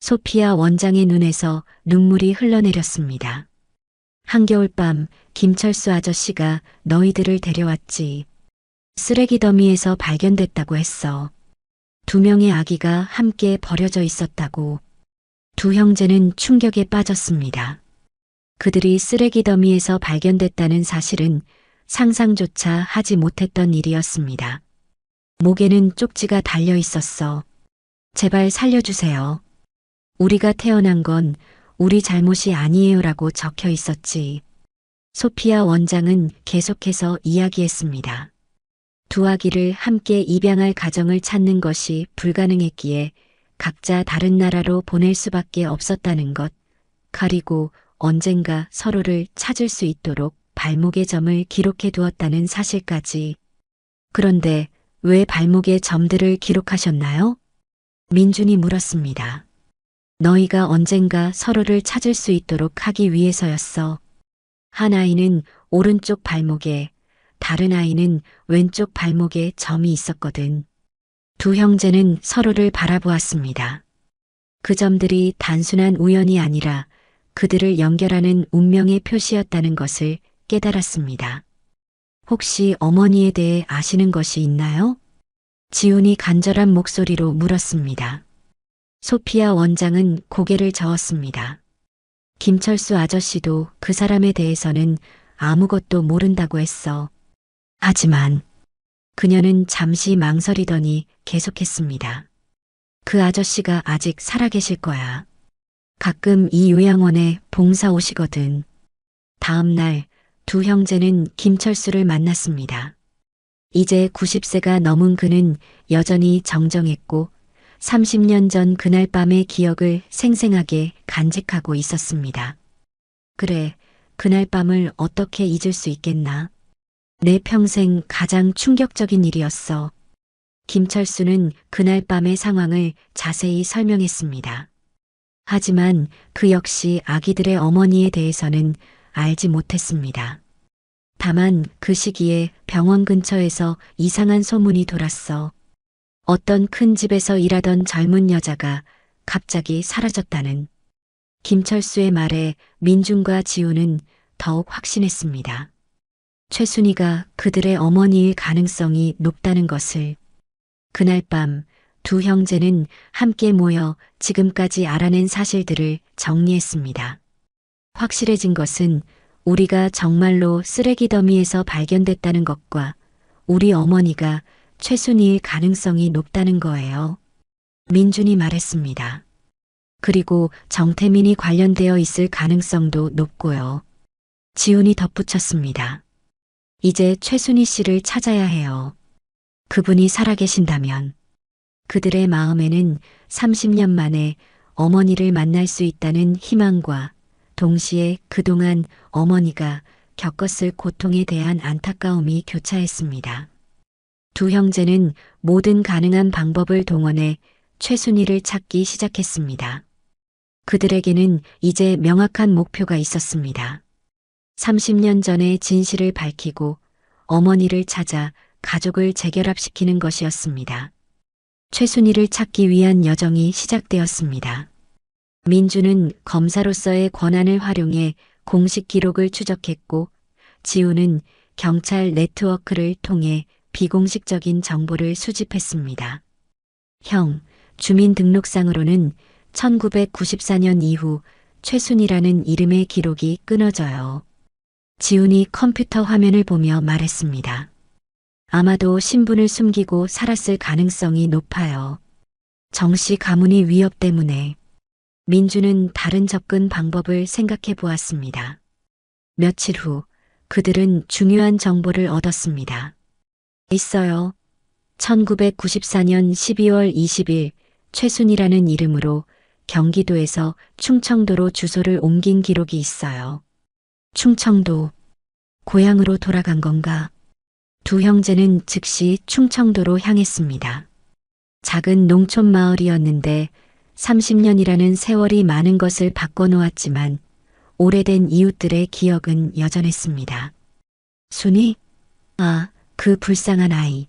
소피아 원장의 눈에서 눈물이 흘러내렸습니다. 한겨울밤 김철수 아저씨가 너희들을 데려왔지. 쓰레기 더미에서 발견됐다고 했어. 2명의 아기가 함께 버려져 있었다고. 두 형제는 충격에 빠졌습니다. 그들이 쓰레기 더미에서 발견됐다는 사실은 상상조차 하지 못했던 일이었습니다. 목에는 쪽지가 달려 있었어. 제발 살려주세요. 우리가 태어난 건 우리 잘못이 아니에요라고 적혀 있었지. 소피아 원장은 계속해서 이야기했습니다. 두 아기를 함께 입양할 가정을 찾는 것이 불가능했기에 각자 다른 나라로 보낼 수밖에 없었다는 것, 그리고 언젠가 서로를 찾을 수 있도록 발목의 점을 기록해 두었다는 사실까지. 그런데 왜 발목의 점들을 기록하셨나요? 민준이 물었습니다. 너희가 언젠가 서로를 찾을 수 있도록 하기 위해서였어. 한 아이는 오른쪽 발목에, 다른 아이는 왼쪽 발목에 점이 있었거든. 두 형제는 서로를 바라보았습니다. 그 점들이 단순한 우연이 아니라 그들을 연결하는 운명의 표시였다는 것을 깨달았습니다. 혹시 어머니에 대해 아시는 것이 있나요? 지훈이 간절한 목소리로 물었습니다. 소피아 원장은 고개를 저었습니다. 김철수 아저씨도 그 사람에 대해서는 아무것도 모른다고 했어. 하지만 그녀는 잠시 망설이더니 계속했습니다. 그 아저씨가 아직 살아계실 거야. 가끔 이 요양원에 봉사 오시거든. 다음 날 두 형제는 김철수를 만났습니다. 이제 90세가 넘은 그는 여전히 정정했고 30년 전 그날 밤의 기억을 생생하게 간직하고 있었습니다. 그래, 그날 밤을 어떻게 잊을 수 있겠나? 내 평생 가장 충격적인 일이었어. 김철수는 그날 밤의 상황을 자세히 설명했습니다. 하지만 그 역시 아기들의 어머니에 대해서는 알지 못했습니다. 다만 그 시기에 병원 근처에서 이상한 소문이 돌았어. 어떤 큰 집에서 일하던 젊은 여자가 갑자기 사라졌다는. 김철수의 말에 민준과 지우는 더욱 확신했습니다. 최순희가 그들의 어머니일 가능성이 높다는 것을. 그날 밤 두 형제는 함께 모여 지금까지 알아낸 사실들을 정리했습니다. 확실해진 것은 우리가 정말로 쓰레기 더미에서 발견됐다는 것과 우리 어머니가 최순희일 가능성이 높다는 거예요. 민준이 말했습니다. 그리고 정태민이 관련되어 있을 가능성도 높고요. 지훈이 덧붙였습니다. 이제 최순희 씨를 찾아야 해요. 그분이 살아계신다면. 그들의 마음에는 30년 만에 어머니를 만날 수 있다는 희망과 동시에 그동안 어머니가 겪었을 고통에 대한 안타까움이 교차했습니다. 두 형제는 모든 가능한 방법을 동원해 최순희를 찾기 시작했습니다. 그들에게는 이제 명확한 목표가 있었습니다. 30년 전의 진실을 밝히고 어머니를 찾아 가족을 재결합시키는 것이었습니다. 최순희를 찾기 위한 여정이 시작되었습니다. 민주는 검사로서의 권한을 활용해 공식 기록을 추적했고, 지우는 경찰 네트워크를 통해 비공식적인 정보를 수집했습니다. 형, 주민등록상으로는 1994년 이후 최순이라는 이름의 기록이 끊어져요. 지훈이 컴퓨터 화면을 보며 말했습니다. 아마도 신분을 숨기고 살았을 가능성이 높아요. 정씨 가문의 위협 때문에. 민주는 다른 접근 방법을 생각해 보았습니다. 며칠 후 그들은 중요한 정보를 얻었습니다. 있어요. 1994년 12월 20일 최순이라는 이름으로 경기도에서 충청도로 주소를 옮긴 기록이 있어요. 충청도. 고향으로 돌아간 건가? 두 형제는 즉시 충청도로 향했습니다. 작은 농촌 마을이었는데 30년이라는 세월이 많은 것을 바꿔놓았지만 오래된 이웃들의 기억은 여전했습니다. 순이? 아, 그 불쌍한 아이.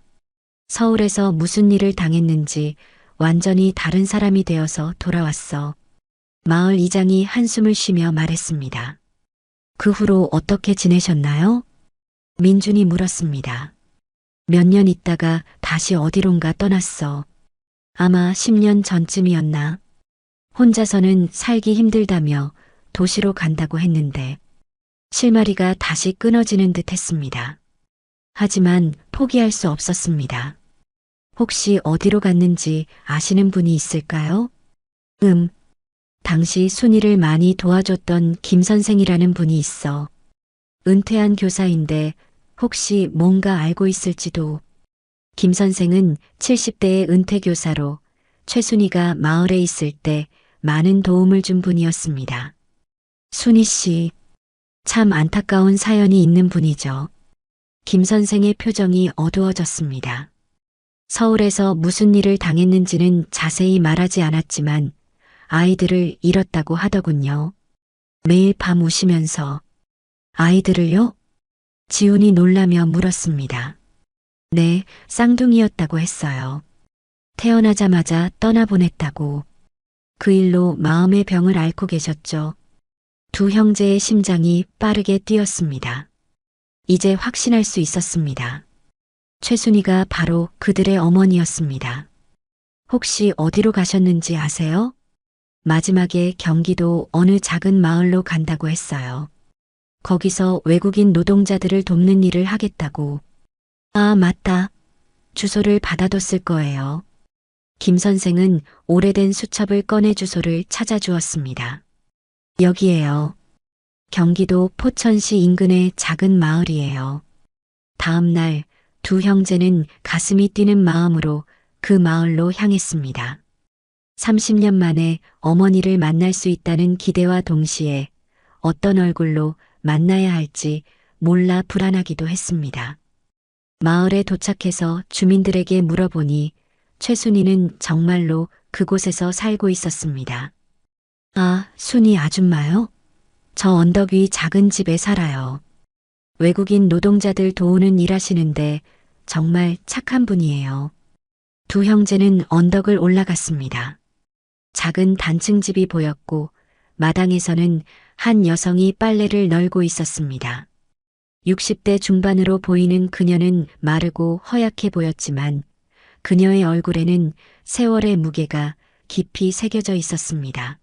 서울에서 무슨 일을 당했는지 완전히 다른 사람이 되어서 돌아왔어. 마을 이장이 한숨을 쉬며 말했습니다. 그 후로 어떻게 지내셨나요? 민준이 물었습니다. 몇 년 있다가 다시 어디론가 떠났어. 아마 10년 전쯤이었나. 혼자서는 살기 힘들다며 도시로 간다고 했는데 실마리가 다시 끊어지는 듯 했습니다. 하지만 포기할 수 없었습니다. 혹시 어디로 갔는지 아시는 분이 있을까요? 당시 순이를 많이 도와줬던 김 선생이라는 분이 있어. 은퇴한 교사인데 혹시 뭔가 알고 있을지도. 김 선생은 70대의 은퇴 교사로 최순이가 마을에 있을 때 많은 도움을 준 분이었습니다. 순이 씨, 참 안타까운 사연이 있는 분이죠. 김 선생의 표정이 어두워졌습니다. 서울에서 무슨 일을 당했는지는 자세히 말하지 않았지만 아이들을 잃었다고 하더군요. 매일 밤 우시면서. 아이들을요? 지훈이 놀라며 물었습니다. 네, 쌍둥이였다고 했어요. 태어나자마자 떠나보냈다고. 그 일로 마음의 병을 앓고 계셨죠. 두 형제의 심장이 빠르게 뛰었습니다. 이제 확신할 수 있었습니다. 최순이가 바로 그들의 어머니였습니다. 혹시 어디로 가셨는지 아세요? 마지막에 경기도 어느 작은 마을로 간다고 했어요. 거기서 외국인 노동자들을 돕는 일을 하겠다고. 아, 맞다. 주소를 받아뒀을 거예요. 김 선생은 오래된 수첩을 꺼내 주소를 찾아주었습니다. 여기에요. 경기도 포천시 인근의 작은 마을이에요. 다음 날 두 형제는 가슴이 뛰는 마음으로 그 마을로 향했습니다. 30년 만에 어머니를 만날 수 있다는 기대와 동시에 어떤 얼굴로 만나야 할지 몰라 불안하기도 했습니다. 마을에 도착해서 주민들에게 물어보니 최순이는 정말로 그곳에서 살고 있었습니다. 아, 순이 아줌마요? 저 언덕 위 작은 집에 살아요. 외국인 노동자들 도우는 일 하시는데 정말 착한 분이에요. 두 형제는 언덕을 올라갔습니다. 작은 단층 집이 보였고 마당에서는 한 여성이 빨래를 널고 있었습니다. 60대 중반으로 보이는 그녀는 마르고 허약해 보였지만 그녀의 얼굴에는 세월의 무게가 깊이 새겨져 있었습니다.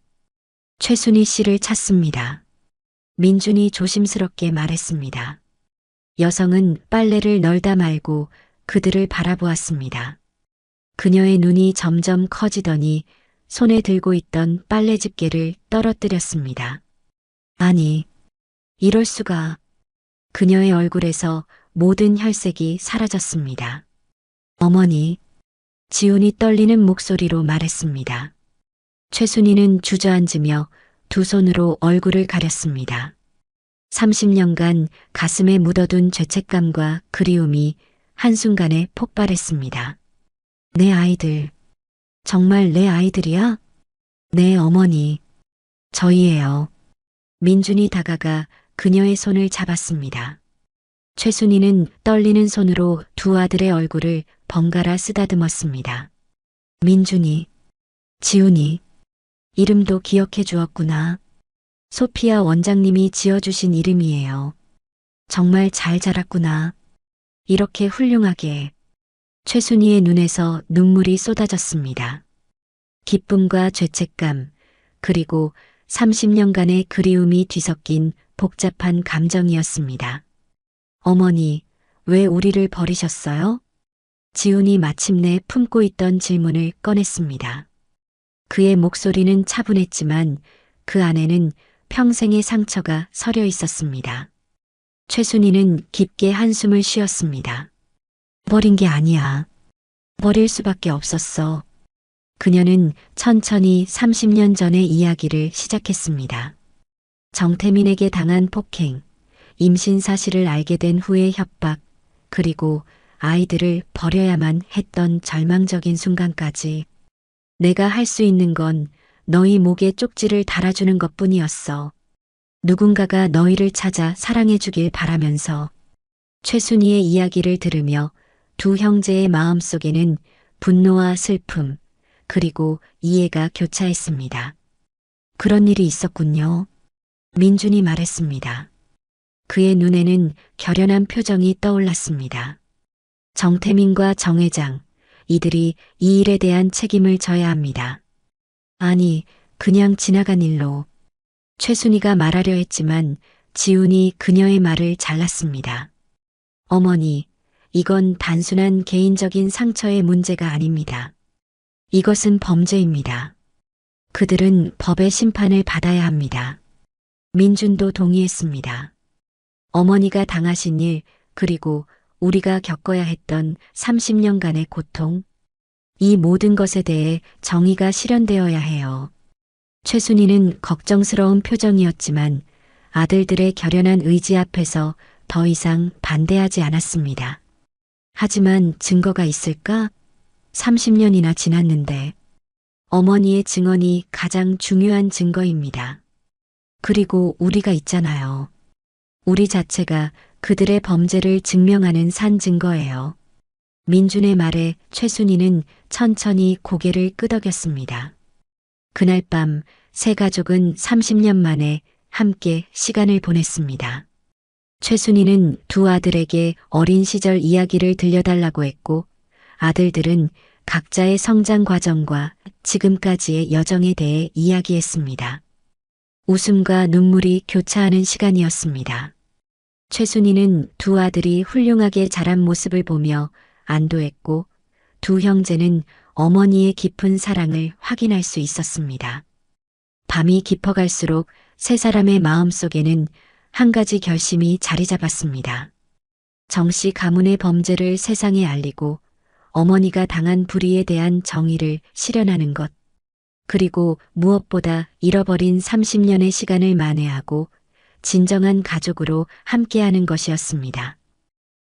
최순희 씨를 찾습니다. 민준이 조심스럽게 말했습니다. 여성은 빨래를 널다 말고 그들을 바라보았습니다. 그녀의 눈이 점점 커지더니 손에 들고 있던 빨래 집게를 떨어뜨렸습니다. 아니, 이럴 수가. 그녀의 얼굴에서 모든 혈색이 사라졌습니다. 어머니, 지훈이 떨리는 목소리로 말했습니다. 최순이는 주저앉으며 두 손으로 얼굴을 가렸습니다. 30년간 가슴에 묻어둔 죄책감과 그리움이 한순간에 폭발했습니다. 내 아이들, 정말 내 아이들이야? 네, 어머니. 저희예요. 민준이 다가가 그녀의 손을 잡았습니다. 최순이는 떨리는 손으로 두 아들의 얼굴을 번갈아 쓰다듬었습니다. 민준이, 지훈이, 이름도 기억해 주었구나. 소피아 원장님이 지어주신 이름이에요. 정말 잘 자랐구나. 이렇게 훌륭하게. 최순희의 눈에서 눈물이 쏟아졌습니다. 기쁨과 죄책감, 그리고 30년간의 그리움이 뒤섞인 복잡한 감정이었습니다. 어머니, 왜 우리를 버리셨어요? 지훈이 마침내 품고 있던 질문을 꺼냈습니다. 그의 목소리는 차분했지만 그 안에는 평생의 상처가 서려 있었습니다. 최순희는 깊게 한숨을 쉬었습니다. 버린 게 아니야. 버릴 수밖에 없었어. 그녀는 천천히 30년 전의 이야기를 시작했습니다. 정태민에게 당한 폭행, 임신 사실을 알게 된 후의 협박, 그리고 아이들을 버려야만 했던 절망적인 순간까지. 내가 할 수 있는 건 너희 목에 쪽지를 달아주는 것뿐이었어. 누군가가 너희를 찾아 사랑해주길 바라면서. 최순희의 이야기를 들으며 두 형제의 마음속에는 분노와 슬픔, 그리고 이해가 교차했습니다. 그런 일이 있었군요. 민준이 말했습니다. 그의 눈에는 결연한 표정이 떠올랐습니다. 정태민과 정 회장, 이들이 이 일에 대한 책임을 져야 합니다. 아니, 그냥 지나간 일로. 최순희가 말하려 했지만 지훈이 그녀의 말을 잘랐습니다. 어머니, 이건 단순한 개인적인 상처의 문제가 아닙니다. 이것은 범죄입니다. 그들은 법의 심판을 받아야 합니다. 민준도 동의했습니다. 어머니가 당하신 일, 그리고 우리가 겪어야 했던 30년간의 고통, 이 모든 것에 대해 정의가 실현되어야 해요. 최순희는 걱정스러운 표정이었지만 아들들의 결연한 의지 앞에서 더 이상 반대하지 않았습니다. 하지만 증거가 있을까? 30년이나 지났는데. 어머니의 증언이 가장 중요한 증거입니다. 그리고 우리가 있잖아요. 우리 자체가 그들의 범죄를 증명하는 산 증거예요. 민준의 말에 최순희는 천천히 고개를 끄덕였습니다. 그날 밤 세 가족은 30년 만에 함께 시간을 보냈습니다. 최순희는 두 아들에게 어린 시절 이야기를 들려달라고 했고 아들들은 각자의 성장 과정과 지금까지의 여정에 대해 이야기했습니다. 웃음과 눈물이 교차하는 시간이었습니다. 최순희는 두 아들이 훌륭하게 자란 모습을 보며 안도했고 두 형제는 어머니의 깊은 사랑을 확인할 수 있었습니다. 밤이 깊어갈수록 세 사람의 마음속에는 한 가지 결심이 자리 잡았습니다. 정씨 가문의 범죄를 세상에 알리고 어머니가 당한 불의에 대한 정의를 실현하는 것, 그리고 무엇보다 잃어버린 30년의 시간을 만회하고 진정한 가족으로 함께하는 것이었습니다.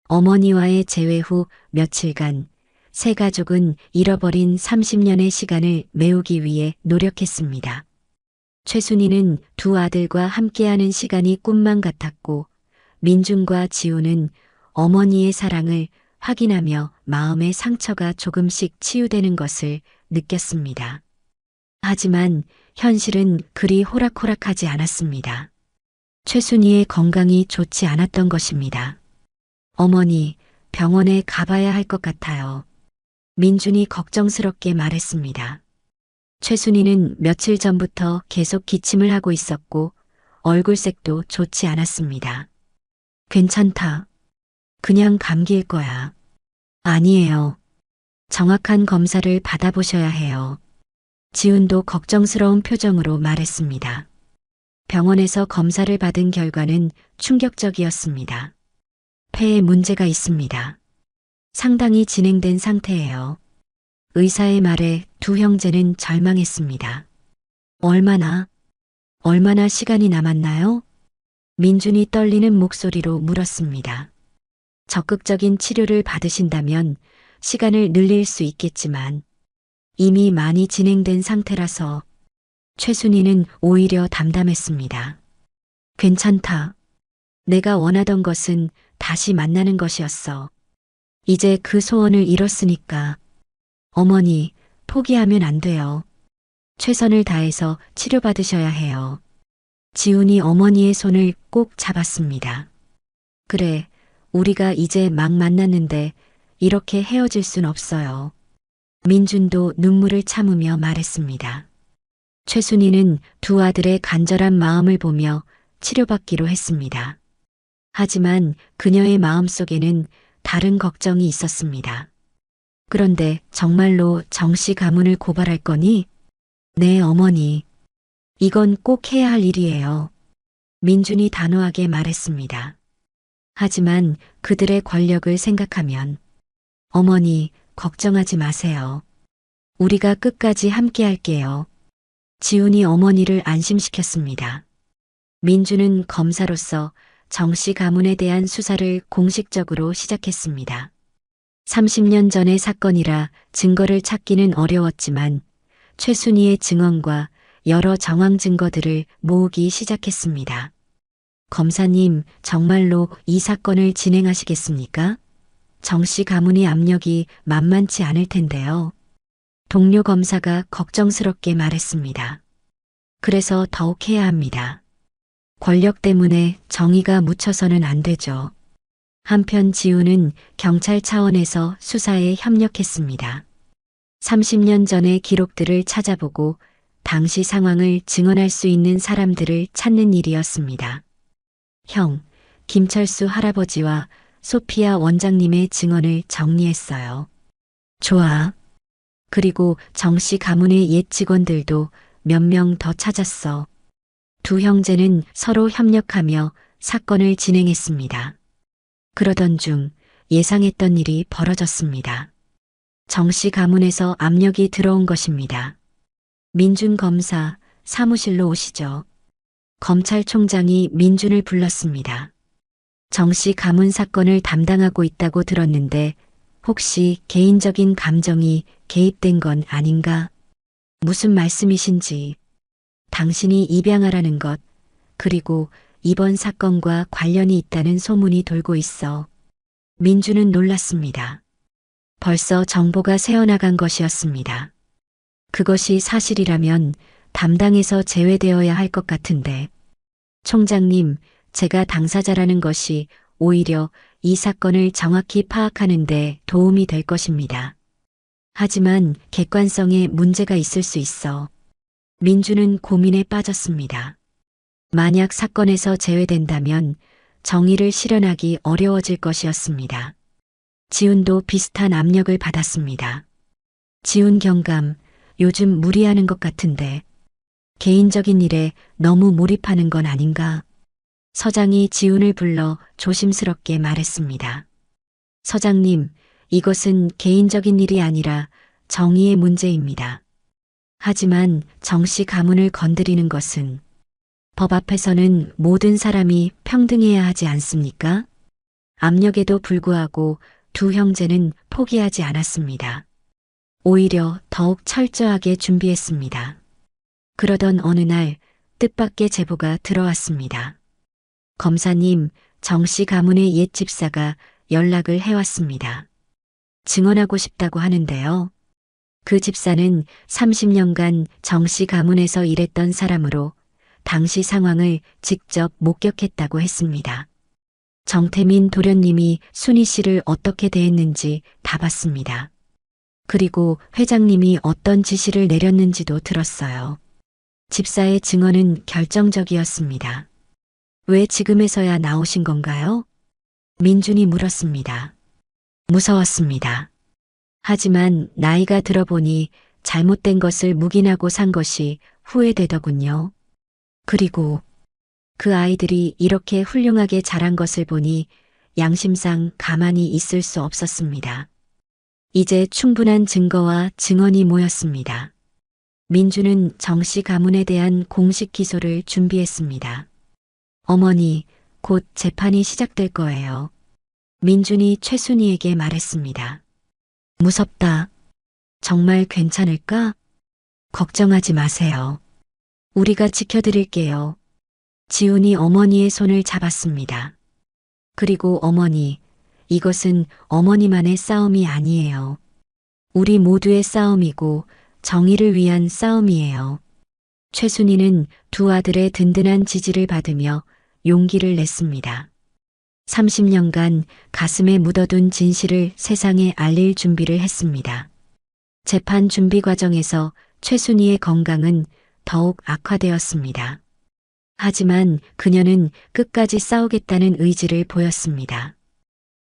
어머니와의 재회 후 며칠간 세 가족은 잃어버린 30년의 시간을 메우기 위해 노력했습니다. 최순희는 두 아들과 함께하는 시간이 꿈만 같았고 민준과 지우는 어머니의 사랑을 확인하며 마음의 상처가 조금씩 치유되는 것을 느꼈습니다. 하지만 현실은 그리 호락호락하지 않았습니다. 최순희의 건강이 좋지 않았던 것입니다. 어머니, 병원에 가봐야 할 것 같아요. 민준이 걱정스럽게 말했습니다. 최순희는 며칠 전부터 계속 기침을 하고 있었고 얼굴색도 좋지 않았습니다. 괜찮다. 그냥 감기일 거야. 아니에요. 정확한 검사를 받아보셔야 해요. 지훈도 걱정스러운 표정으로 말했습니다. 병원에서 검사를 받은 결과는 충격적이었습니다. 폐에 문제가 있습니다. 상당히 진행된 상태예요. 의사의 말에 두 형제는 절망했습니다. 얼마나 시간이 남았나요? 민준이 떨리는 목소리로 물었습니다. 적극적인 치료를 받으신다면 시간을 늘릴 수 있겠지만 이미 많이 진행된 상태라서. 최순희는 오히려 담담했습니다. 괜찮다. 내가 원하던 것은 다시 만나는 것이었어. 이제 그 소원을 이뤘으니까. 어머니, 포기하면 안 돼요. 최선을 다해서 치료받으셔야 해요. 지훈이 어머니의 손을 꼭 잡았습니다. 그래, 우리가 이제 막 만났는데 이렇게 헤어질 순 없어요. 민준도 눈물을 참으며 말했습니다. 최순이는 두 아들의 간절한 마음을 보며 치료받기로 했습니다. 하지만 그녀의 마음속에는 다른 걱정이 있었습니다. 그런데 정말로 정씨 가문을 고발할 거니? 네, 어머니. 이건 꼭 해야 할 일이에요. 민준이 단호하게 말했습니다. 하지만 그들의 권력을 생각하면 어머니, 걱정하지 마세요. 우리가 끝까지 함께 할게요. 지훈이 어머니를 안심시켰습니다. 민준은 검사로서 정씨 가문에 대한 수사를 공식적으로 시작했습니다. 30년 전의 사건이라 증거를 찾기는 어려웠지만 최순희의 증언과 여러 정황 증거들을 모으기 시작했습니다. 검사님, 정말로 이 사건을 진행하시겠습니까? 정씨 가문의 압력이 만만치 않을 텐데요. 동료 검사가 걱정스럽게 말했습니다. 그래서 더욱 해야 합니다. 권력 때문에 정의가 묻혀서는 안 되죠. 한편 지훈은 경찰 차원에서 수사에 협력했습니다. 30년 전의 기록들을 찾아보고 당시 상황을 증언할 수 있는 사람들을 찾는 일이었습니다. 형, 김철수 할아버지와 소피아 원장님의 증언을 정리했어요. 좋아. 그리고 정씨 가문의 옛 직원들도 몇 명 더 찾았어. 두 형제는 서로 협력하며 사건을 진행했습니다. 그러던 중 예상했던 일이 벌어졌습니다. 정씨 가문에서 압력이 들어온 것입니다. 민준 검사, 사무실로 오시죠. 검찰총장이 민준을 불렀습니다. 정씨 가문 사건을 담당하고 있다고 들었는데 혹시 개인적인 감정이 개입된 건 아닌가? 무슨 말씀이신지. 당신이 입양하라는 것, 그리고 이번 사건과 관련이 있다는 소문이 돌고 있어. 민준은 놀랐습니다. 벌써 정보가 새어나간 것이었습니다. 그것이 사실이라면 담당에서 제외되어야 할 것 같은데. 총장님, 제가 당사자라는 것이 오히려 이 사건을 정확히 파악하는 데 도움이 될 것입니다. 하지만 객관성에 문제가 있을 수 있어. 민주는 고민에 빠졌습니다. 만약 사건에서 제외된다면 정의를 실현하기 어려워질 것이었습니다. 지훈도 비슷한 압력을 받았습니다. 지훈 경감, 요즘 무리하는 것 같은데 개인적인 일에 너무 몰입하는 건 아닌가? 서장이 지훈을 불러 조심스럽게 말했습니다. 서장님, 이것은 개인적인 일이 아니라 정의의 문제입니다. 하지만 정씨 가문을 건드리는 것은 법 앞에서는 모든 사람이 평등해야 하지 않습니까? 압력에도 불구하고 두 형제는 포기하지 않았습니다. 오히려 더욱 철저하게 준비했습니다. 그러던 어느 날 뜻밖의 제보가 들어왔습니다. 검사님, 정씨 가문의 옛 집사가 연락을 해왔습니다. 증언하고 싶다고 하는데요. 그 집사는 30년간 정씨 가문에서 일했던 사람으로 당시 상황을 직접 목격했다고 했습니다. 정태민 도련님이 순희 씨를 어떻게 대했는지 다 봤습니다. 그리고 회장님이 어떤 지시를 내렸는지도 들었어요. 집사의 증언은 결정적이었습니다. 왜 지금에서야 나오신 건가요? 민준이 물었습니다. 무서웠습니다. 하지만 나이가 들어보니 잘못된 것을 묵인하고 산 것이 후회되더군요. 그리고 그 아이들이 이렇게 훌륭하게 자란 것을 보니 양심상 가만히 있을 수 없었습니다. 이제 충분한 증거와 증언이 모였습니다. 민주는 정씨 가문에 대한 공식 기소를 준비했습니다. 어머니, 곧 재판이 시작될 거예요. 민준이 최순희에게 말했습니다. 무섭다. 정말 괜찮을까? 걱정하지 마세요. 우리가 지켜드릴게요. 지훈이 어머니의 손을 잡았습니다. 그리고 어머니, 이것은 어머니만의 싸움이 아니에요. 우리 모두의 싸움이고 정의를 위한 싸움이에요. 최순희는 두 아들의 든든한 지지를 받으며 용기를 냈습니다. 30년간 가슴에 묻어둔 진실을 세상에 알릴 준비를 했습니다. 재판 준비 과정에서 최순희의 건강은 더욱 악화되었습니다. 하지만 그녀는 끝까지 싸우겠다는 의지를 보였습니다.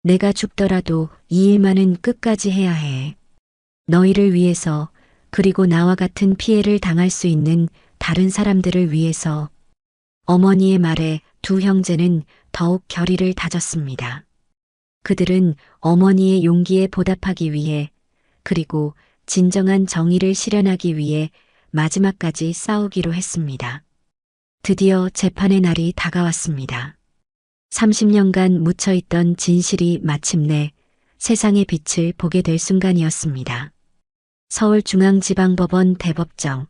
내가 죽더라도 이 일만은 끝까지 해야 해. 너희를 위해서, 그리고 나와 같은 피해를 당할 수 있는 다른 사람들을 위해서. 어머니의 말에 두 형제는 더욱 결의를 다졌습니다. 그들은 어머니의 용기에 보답하기 위해, 그리고 진정한 정의를 실현하기 위해 마지막까지 싸우기로 했습니다. 드디어 재판의 날이 다가왔습니다. 30년간 묻혀있던 진실이 마침내 세상의 빛을 보게 될 순간이었습니다. 서울중앙지방법원 대법정,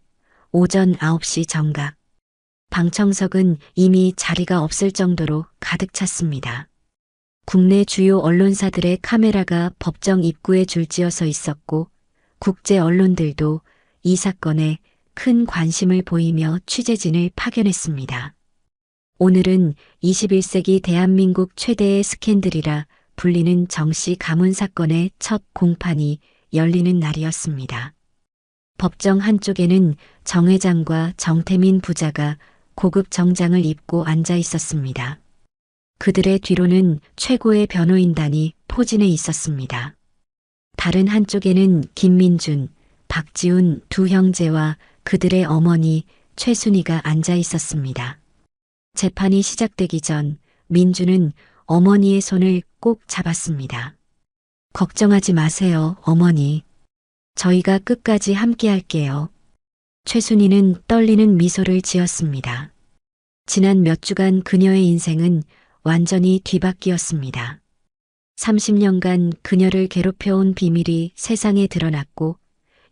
오전 9시 정각. 방청석은 이미 자리가 없을 정도로 가득 찼습니다. 국내 주요 언론사들의 카메라가 법정 입구에 줄지어서 있었고, 국제 언론들도 이 사건에 큰 관심을 보이며 취재진을 파견했습니다. 오늘은 21세기 대한민국 최대의 스캔들이라 불리는 정씨 가문 사건의 첫 공판이 열리는 날이었습니다. 법정 한쪽에는 정 회장과 정태민 부자가 고급 정장을 입고 앉아 있었습니다. 그들의 뒤로는 최고의 변호인단이 포진해 있었습니다. 다른 한쪽에는 김민준, 박지훈 두 형제와 그들의 어머니 최순희가 앉아 있었습니다. 재판이 시작되기 전 민준은 어머니의 손을 꼭 잡았습니다. 걱정하지 마세요, 어머니. 저희가 끝까지 함께 할게요. 최순희는 떨리는 미소를 지었습니다. 지난 몇 주간 그녀의 인생은 완전히 뒤바뀌었습니다. 30년간 그녀를 괴롭혀온 비밀이 세상에 드러났고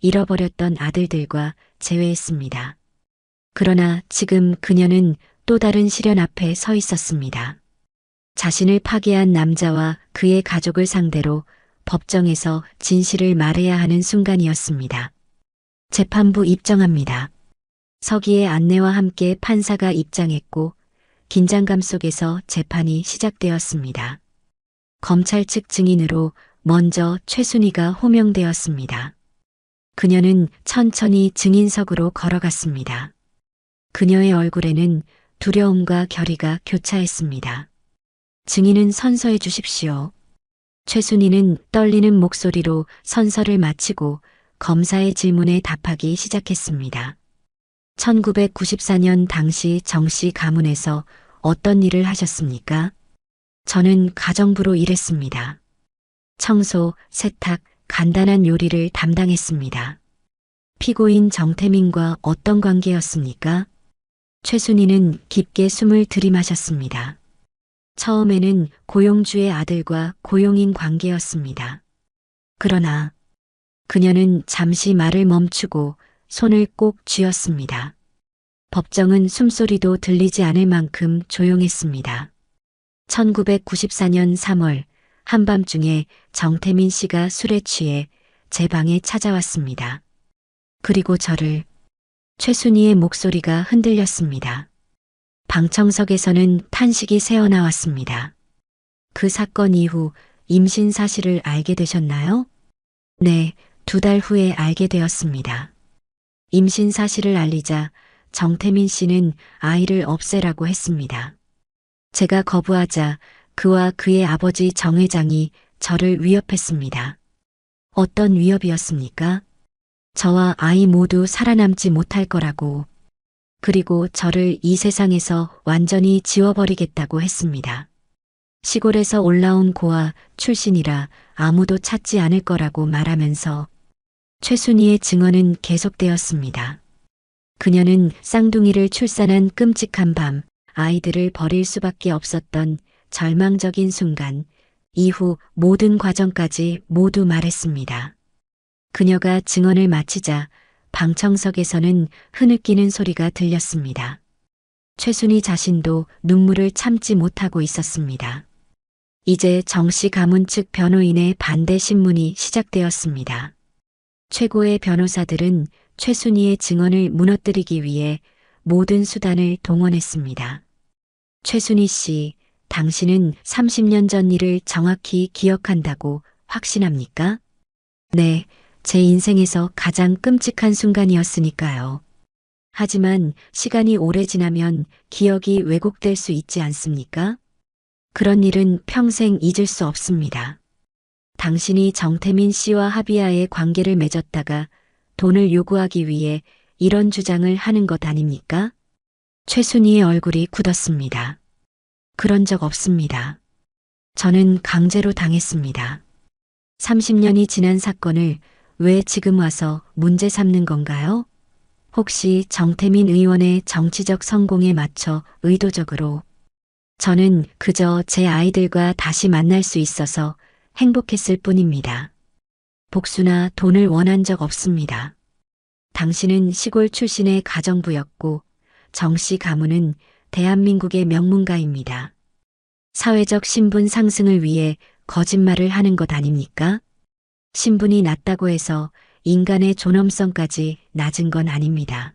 잃어버렸던 아들들과 재회했습니다. 그러나 지금 그녀는 또 다른 시련 앞에 서 있었습니다. 자신을 파괴한 남자와 그의 가족을 상대로 법정에서 진실을 말해야 하는 순간이었습니다. 재판부 입정합니다. 서기의 안내와 함께 판사가 입장했고 긴장감 속에서 재판이 시작되었습니다. 검찰 측 증인으로 먼저 최순희가 호명되었습니다. 그녀는 천천히 증인석으로 걸어갔습니다. 그녀의 얼굴에는 두려움과 결의가 교차했습니다. 증인은 선서해 주십시오. 최순희는 떨리는 목소리로 선서를 마치고 검사의 질문에 답하기 시작했습니다. 1994년 당시 정씨 가문에서 어떤 일을 하셨습니까? 저는 가정부로 일했습니다. 청소, 세탁, 간단한 요리를 담당했습니다. 피고인 정태민과 어떤 관계였습니까? 최순희는 깊게 숨을 들이마셨습니다. 처음에는 고용주의 아들과 고용인 관계였습니다. 그러나 그녀는 잠시 말을 멈추고 손을 꼭 쥐었습니다. 법정은 숨소리도 들리지 않을 만큼 조용했습니다. 1994년 3월 한밤중에 정태민 씨가 술에 취해 제 방에 찾아왔습니다. 그리고 저를. 최순희의 목소리가 흔들렸습니다. 방청석에서는 탄식이 새어나왔습니다. 그 사건 이후 임신 사실을 알게 되셨나요? 네, 2달 후에 알게 되었습니다. 임신 사실을 알리자 정태민 씨는 아이를 없애라고 했습니다. 제가 거부하자 그와 그의 아버지 정 회장이 저를 위협했습니다. 어떤 위협이었습니까? 저와 아이 모두 살아남지 못할 거라고. 그리고 저를 이 세상에서 완전히 지워버리겠다고 했습니다. 시골에서 올라온 고아 출신이라 아무도 찾지 않을 거라고 말하면서 최순희의 증언은 계속되었습니다. 그녀는 쌍둥이를 출산한 끔찍한 밤, 아이들을 버릴 수밖에 없었던 절망적인 순간, 이후 모든 과정까지 모두 말했습니다. 그녀가 증언을 마치자 방청석에서는 흐느끼는 소리가 들렸습니다. 최순희 자신도 눈물을 참지 못하고 있었습니다. 이제 정씨 가문 측 변호인의 반대 신문이 시작되었습니다. 최고의 변호사들은 최순희의 증언을 무너뜨리기 위해 모든 수단을 동원했습니다. 최순희 씨, 당신은 30년 전 일을 정확히 기억한다고 확신합니까? 네, 제 인생에서 가장 끔찍한 순간이었으니까요. 하지만 시간이 오래 지나면 기억이 왜곡될 수 있지 않습니까? 그런 일은 평생 잊을 수 없습니다. 당신이 정태민 씨와 합의하에 관계를 맺었다가 돈을 요구하기 위해 이런 주장을 하는 것 아닙니까? 최순희의 얼굴이 굳었습니다. 그런 적 없습니다. 저는 강제로 당했습니다. 30년이 지난 사건을 왜 지금 와서 문제 삼는 건가요? 혹시 정태민 의원의 정치적 성공에 맞춰 의도적으로? 저는 그저 제 아이들과 다시 만날 수 있어서 행복했을 뿐입니다. 복수나 돈을 원한 적 없습니다. 당신은 시골 출신의 가정부였고 정 씨 가문은 대한민국의 명문가입니다. 사회적 신분 상승을 위해 거짓말을 하는 것 아닙니까? 신분이 낮다고 해서 인간의 존엄성까지 낮은 건 아닙니다.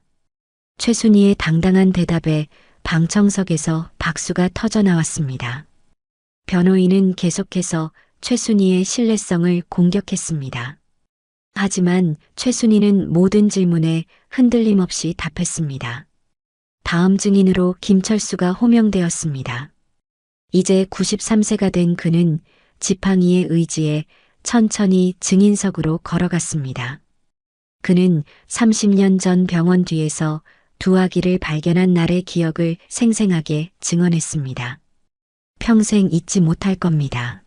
최순희의 당당한 대답에 방청석에서 박수가 터져 나왔습니다. 변호인은 계속해서 최순희의 신뢰성을 공격했습니다. 하지만 최순희는 모든 질문에 흔들림 없이 답했습니다. 다음 증인으로 김철수가 호명되었습니다. 이제 93세가 된 그는 지팡이의 의지에 천천히 증인석으로 걸어갔습니다. 그는 30년 전 병원 뒤에서 두 아기를 발견한 날의 기억을 생생하게 증언했습니다. 평생 잊지 못할 겁니다.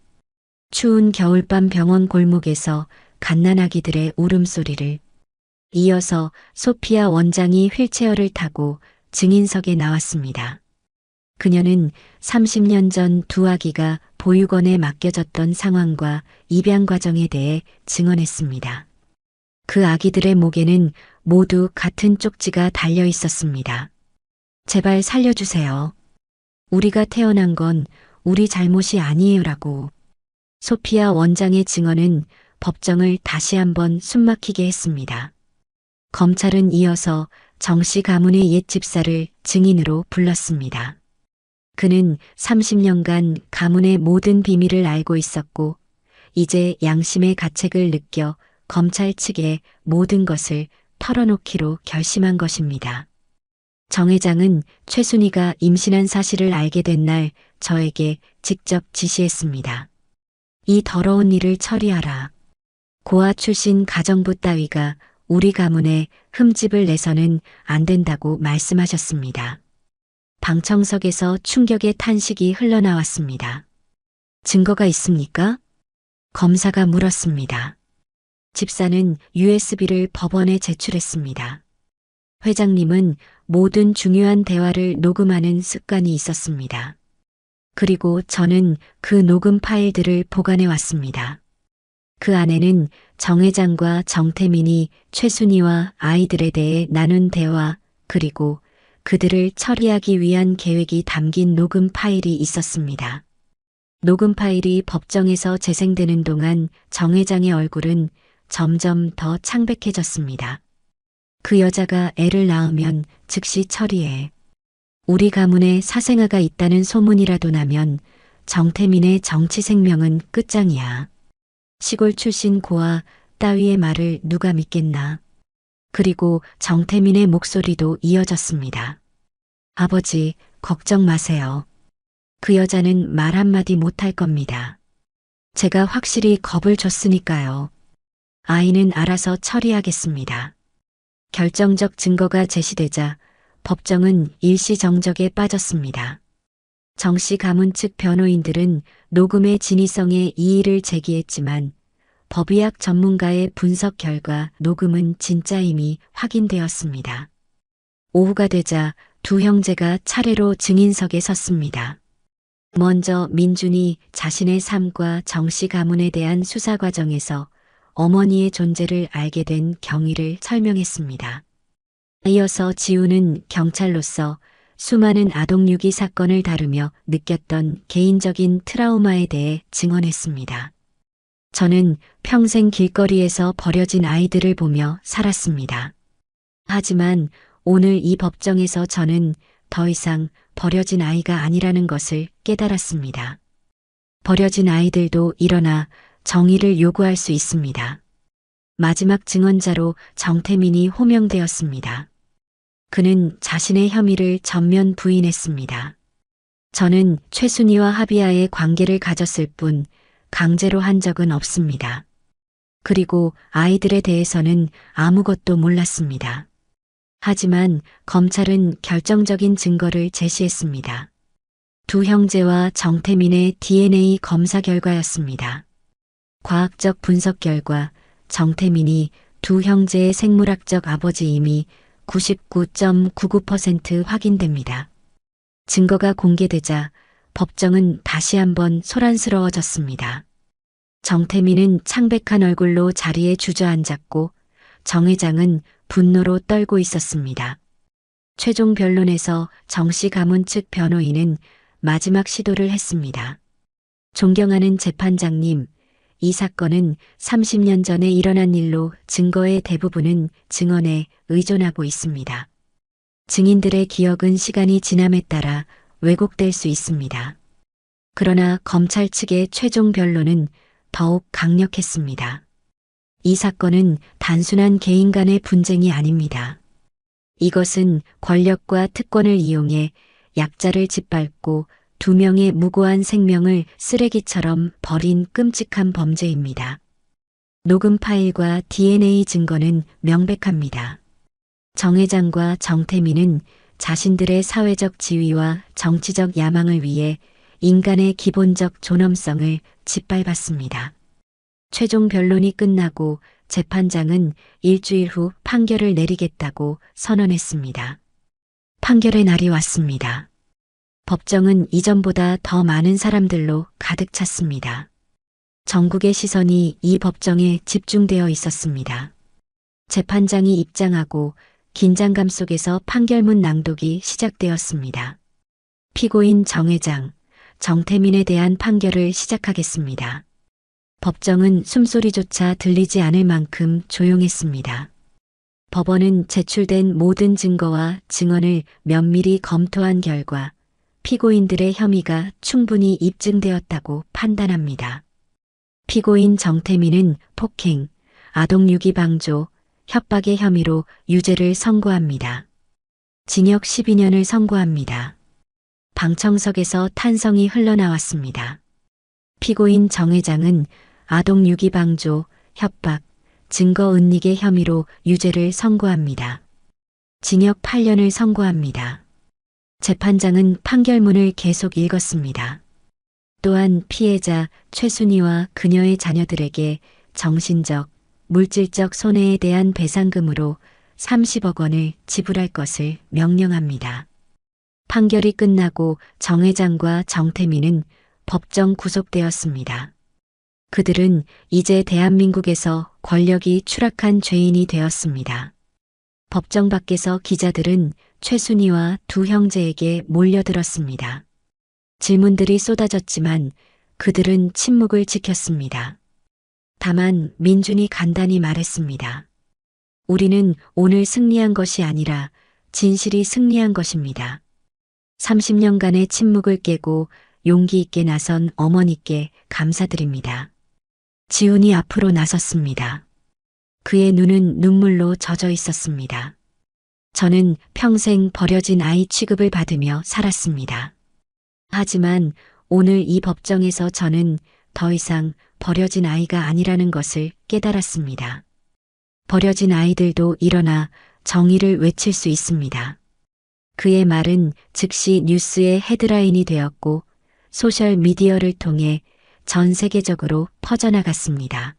추운 겨울밤 병원 골목에서 갓난아기들의 울음소리를, 이어서 소피아 원장이 휠체어를 타고 증인석에 나왔습니다. 그녀는 30년 전 두 아기가 보육원에 맡겨졌던 상황과 입양 과정에 대해 증언했습니다. 그 아기들의 목에는 모두 같은 쪽지가 달려 있었습니다. 제발 살려주세요. 우리가 태어난 건 우리 잘못이 아니에요라고. 소피아 원장의 증언은 법정을 다시 한번 숨막히게 했습니다. 검찰은 이어서 정 씨 가문의 옛 집사를 증인으로 불렀습니다. 그는 30년간 가문의 모든 비밀을 알고 있었고 이제 양심의 가책을 느껴 검찰 측에 모든 것을 털어놓기로 결심한 것입니다. 정 회장은 최순희가 임신한 사실을 알게 된 날 저에게 직접 지시했습니다. 이 더러운 일을 처리하라. 고아 출신 가정부 따위가 우리 가문에 흠집을 내서는 안 된다고 말씀하셨습니다. 방청석에서 충격의 탄식이 흘러나왔습니다. 증거가 있습니까? 검사가 물었습니다. 집사는 USB를 법원에 제출했습니다. 회장님은 모든 중요한 대화를 녹음하는 습관이 있었습니다. 그리고 저는 그 녹음 파일들을 보관해 왔습니다. 그 안에는 정 회장과 정태민이 최순희와 아이들에 대해 나눈 대화, 그리고 그들을 처리하기 위한 계획이 담긴 녹음 파일이 있었습니다. 녹음 파일이 법정에서 재생되는 동안 정 회장의 얼굴은 점점 더 창백해졌습니다. 그 여자가 애를 낳으면 즉시 처리해. 우리 가문에 사생아가 있다는 소문이라도 나면 정태민의 정치 생명은 끝장이야. 시골 출신 고아 따위의 말을 누가 믿겠나. 그리고 정태민의 목소리도 이어졌습니다. 아버지, 걱정 마세요. 그 여자는 말 한마디 못할 겁니다. 제가 확실히 겁을 줬으니까요. 아이는 알아서 처리하겠습니다. 결정적 증거가 제시되자 법정은 일시정적에 빠졌습니다. 정 씨 가문 측 변호인들은 녹음의 진위성에 이의를 제기했지만 법의학 전문가의 분석 결과 녹음은 진짜임이 확인되었습니다. 오후가 되자 두 형제가 차례로 증인석에 섰습니다. 먼저 민준이 자신의 삶과 정 씨 가문에 대한 수사 과정에서 어머니의 존재를 알게 된 경위를 설명했습니다. 이어서 지우는 경찰로서 수많은 아동유기 사건을 다루며 느꼈던 개인적인 트라우마에 대해 증언했습니다. 저는 평생 길거리에서 버려진 아이들을 보며 살았습니다. 하지만 오늘 이 법정에서 저는 더 이상 버려진 아이가 아니라는 것을 깨달았습니다. 버려진 아이들도 일어나 정의를 요구할 수 있습니다. 마지막 증언자로 정태민이 호명되었습니다. 그는 자신의 혐의를 전면 부인했습니다. 저는 최순희와 하비아의 관계를 가졌을 뿐 강제로 한 적은 없습니다. 그리고 아이들에 대해서는 아무것도 몰랐습니다. 하지만 검찰은 결정적인 증거를 제시했습니다. 두 형제와 정태민의 DNA 검사 결과였습니다. 과학적 분석 결과 정태민이 두 형제의 생물학적 아버지임이 99.99% 확인됩니다. 증거가 공개되자 법정은 다시 한번 소란스러워졌습니다. 정태민은 창백한 얼굴로 자리에 주저앉았고 정 회장은 분노로 떨고 있었습니다. 최종 변론에서 정씨 가문 측 변호인은 마지막 시도를 했습니다. 존경하는 재판장님, 이 사건은 30년 전에 일어난 일로 증거의 대부분은 증언에 의존하고 있습니다. 증인들의 기억은 시간이 지남에 따라 왜곡될 수 있습니다. 그러나 검찰 측의 최종 변론은 더욱 강력했습니다. 이 사건은 단순한 개인 간의 분쟁이 아닙니다. 이것은 권력과 특권을 이용해 약자를 짓밟고 두 명의 무고한 생명을 쓰레기처럼 버린 끔찍한 범죄입니다. 녹음 파일과 DNA 증거는 명백합니다. 정 회장과 정태민은 자신들의 사회적 지위와 정치적 야망을 위해 인간의 기본적 존엄성을 짓밟았습니다. 최종 변론이 끝나고 재판장은 일주일 후 판결을 내리겠다고 선언했습니다. 판결의 날이 왔습니다. 법정은 이전보다 더 많은 사람들로 가득 찼습니다. 전국의 시선이 이 법정에 집중되어 있었습니다. 재판장이 입장하고 긴장감 속에서 판결문 낭독이 시작되었습니다. 피고인 정 회장, 정태민에 대한 판결을 시작하겠습니다. 법정은 숨소리조차 들리지 않을 만큼 조용했습니다. 법원은 제출된 모든 증거와 증언을 면밀히 검토한 결과 피고인들의 혐의가 충분히 입증되었다고 판단합니다. 피고인 정태민은 폭행, 아동유기 방조, 협박의 혐의로 유죄를 선고합니다. 징역 12년을 선고합니다. 방청석에서 탄성이 흘러나왔습니다. 피고인 정 회장은 아동유기 방조, 협박, 증거 은닉의 혐의로 유죄를 선고합니다. 징역 8년을 선고합니다. 재판장은 판결문을 계속 읽었습니다. 또한 피해자 최순희와 그녀의 자녀들에게 정신적, 물질적 손해에 대한 배상금으로 30억 원을 지불할 것을 명령합니다. 판결이 끝나고 정 회장과 정태민은 법정 구속되었습니다. 그들은 이제 대한민국에서 권력이 추락한 죄인이 되었습니다. 법정 밖에서 기자들은 최순희와 두 형제에게 몰려들었습니다. 질문들이 쏟아졌지만 그들은 침묵을 지켰습니다. 다만 민준이 간단히 말했습니다. 우리는 오늘 승리한 것이 아니라 진실이 승리한 것입니다. 30년간의 침묵을 깨고 용기 있게 나선 어머니께 감사드립니다. 지훈이 앞으로 나섰습니다. 그의 눈은 눈물로 젖어 있었습니다. 저는 평생 버려진 아이 취급을 받으며 살았습니다. 하지만 오늘 이 법정에서 저는 더 이상 버려진 아이가 아니라는 것을 깨달았습니다. 버려진 아이들도 일어나 정의를 외칠 수 있습니다. 그의 말은 즉시 뉴스의 헤드라인이 되었고 소셜 미디어를 통해 전 세계적으로 퍼져나갔습니다.